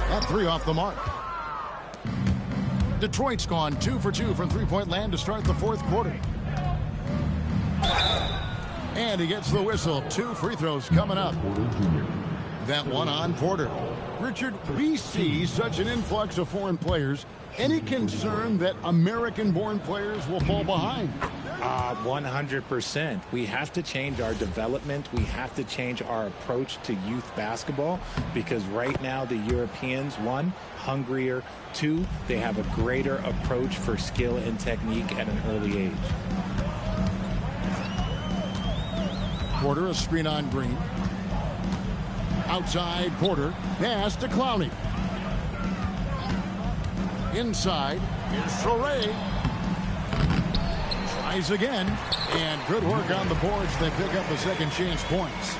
That three off the mark. Detroit's gone 2 for 2 from three-point land to start the fourth quarter. And he gets the whistle. 2 free throws coming up. That one on Porter. Richard, we see such an influx of foreign players. Any concern that American-born players will fall behind? 100%. We have to change our development. We have to change our approach to youth basketball because right now the Europeans, one, hungrier. Two, they have a greater approach for skill and technique at an early age. Porter, a screen on Green. Outside, Porter. Pass to Clowney. Inside, here's Soray. Tries again. And good work on the boards. They pick up the second chance points.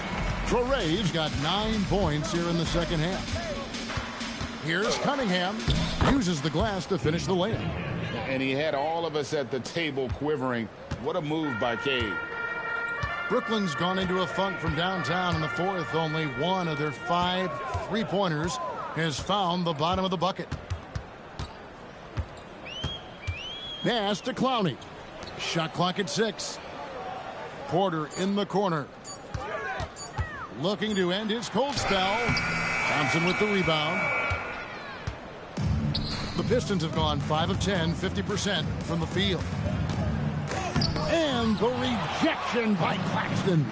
Soray's got 9 points here in the second half. Here's Cunningham. Uses the glass to finish the layup. And he had all of us at the table quivering. What a move by Cade. Brooklyn's gone into a funk from downtown in the fourth. Only one of their 5 three-pointers has found the bottom of the bucket. Pass to Clowney. Shot clock at 6. Porter in the corner. Looking to end his cold spell. Thompson with the rebound. The Pistons have gone 5 of 10, 50% from the field. And the rejection by Claxton.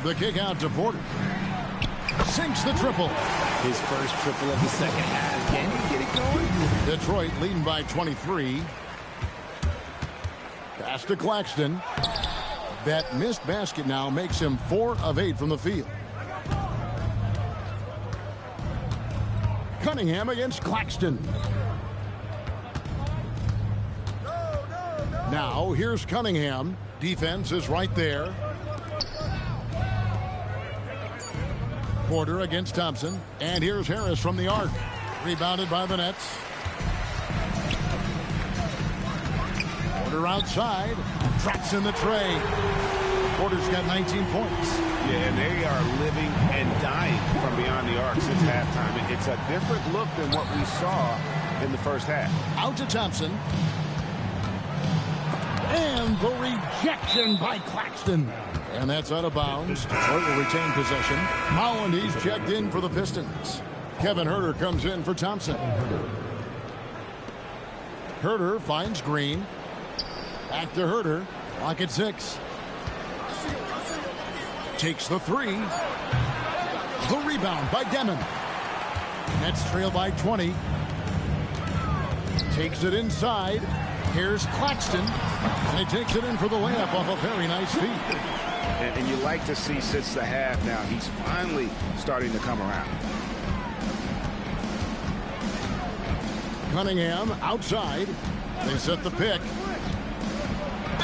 The kick out to Porter. Sinks the triple. His first triple of the second half. Can he get it going? Detroit leading by 23. Pass to Claxton. That missed basket now makes him 4 of 8 from the field. Cunningham against Claxton. Now here's Cunningham. Defense is right there. Porter against Thompson. And here's Harris from the arc. Rebounded by the Nets. Porter outside. Traps in the tray. Porter's got 19 points. Yeah, and they are living and dying from beyond the arc since halftime. It's a different look than what we saw in the first half. Out to Thompson. And the rejection by Claxton. And that's out of bounds. Detroit will retain possession. Holland, he's checked in for the Pistons. Kevin Huerter comes in for Thompson. Huerter finds Green. Back to Huerter. Clock at 6. Takes the 3. The rebound by Demon. Nets trail by 20. Takes it inside. Here's Claxton. And he takes it in for the layup off a very nice feed. And you like to see since the half now, he's finally starting to come around. Cunningham outside. They set the pick.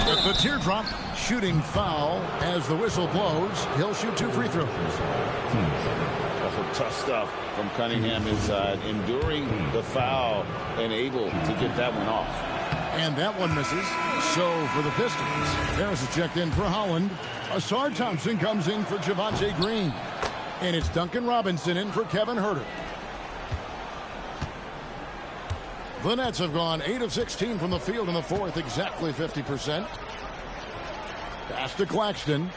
With the teardrop, shooting foul as the whistle blows. He'll shoot 2 free throws. Oh, tough stuff from Cunningham inside. Enduring the foul and able to get that one off. And that one misses. So for the Pistons, Harris is checked in for Holland. Asar Thompson comes in for Javonte Green. And it's Duncan Robinson in for Kevin Huerter. The Nets have gone 8 of 16 from the field in the fourth, exactly 50%. Pass to Claxton.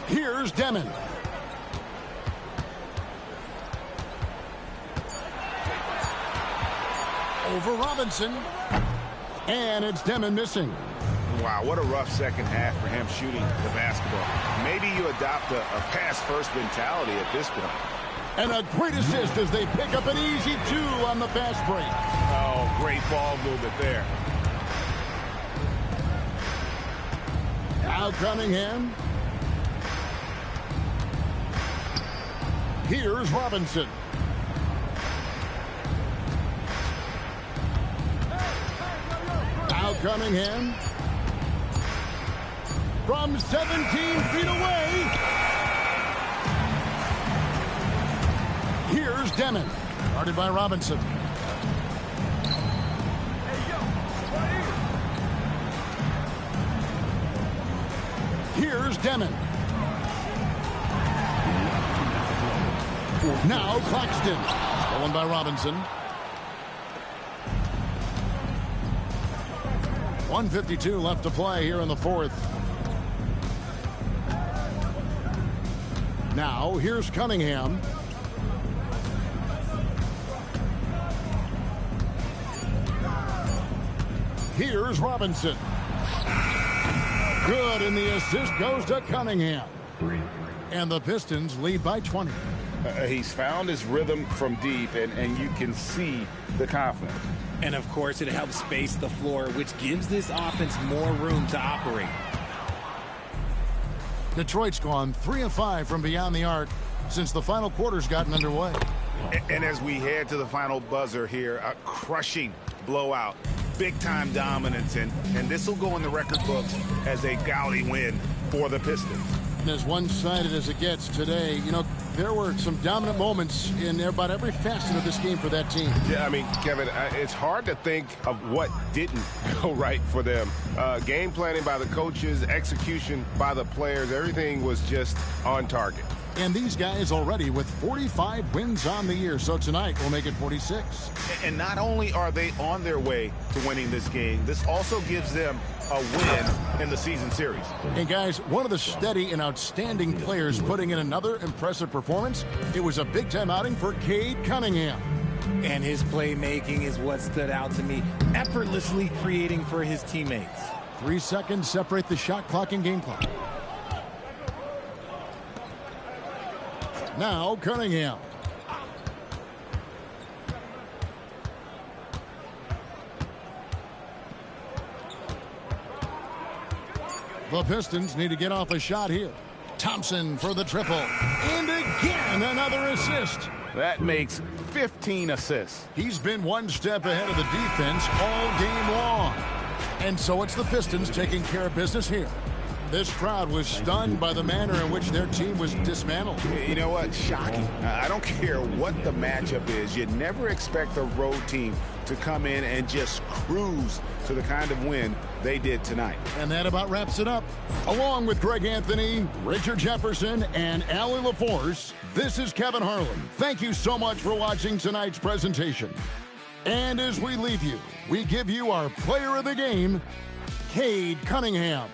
Here's Demon. Over Robinson. And it's Demon missing. Wow, what a rough second half for him shooting the basketball. Maybe you adopt a pass-first mentality at this point. And a great assist as they pick up an easy 2 on the fast break. Oh, great ball movement there. Now Cunningham. Here's Robinson. Now Cunningham. From 17 feet away. Here's Demon. Guarded by Robinson. Here's Demon. Now Claxton. Stolen by Robinson. 1:52 left to play here in the fourth. Now here's Cunningham. Here's Robinson. Good, and the assist goes to Cunningham. And the Pistons lead by 20. He's found his rhythm from deep, and you can see the confidence. And, of course, it helps space the floor, which gives this offense more room to operate. Detroit's gone 3 of 5 from beyond the arc since the final quarter's gotten underway. And as we head to the final buzzer here, a crushing blowout, big-time dominance, and this will go in the record books as a gaudy win for the Pistons. And as one-sided as it gets today, you know, there were some dominant moments in about every facet of this game for that team. Yeah, I mean, Kevin, it's hard to think of what didn't go right for them. Game planning by the coaches, execution by the players, everything was just on target. And these guys already with 45 wins on the year, so tonight will make it 46. And not only are they on their way to winning this game, this also gives them a win in the season series. And guys, one of the steady and outstanding players putting in another impressive performance, it was a big-time outing for Cade Cunningham. And his playmaking is what stood out to me, effortlessly creating for his teammates. 3 seconds separate the shot clock and game clock. Now Cunningham. The Pistons need to get off a shot here. Thompson for the triple. And again, another assist. That makes 15 assists. He's been one step ahead of the defense all game long. And so it's the Pistons taking care of business here. This crowd was stunned by the manner in which their team was dismantled. You know what? Shocking. I don't care what the matchup is. You never expect a road team to come in and just cruise to the kind of win they did tonight. And that about wraps it up. Along with Greg Anthony, Richard Jefferson, and Allie LaForce, this is Kevin Harlan. Thank you so much for watching tonight's presentation. And as we leave you, we give you our player of the game, Cade Cunningham.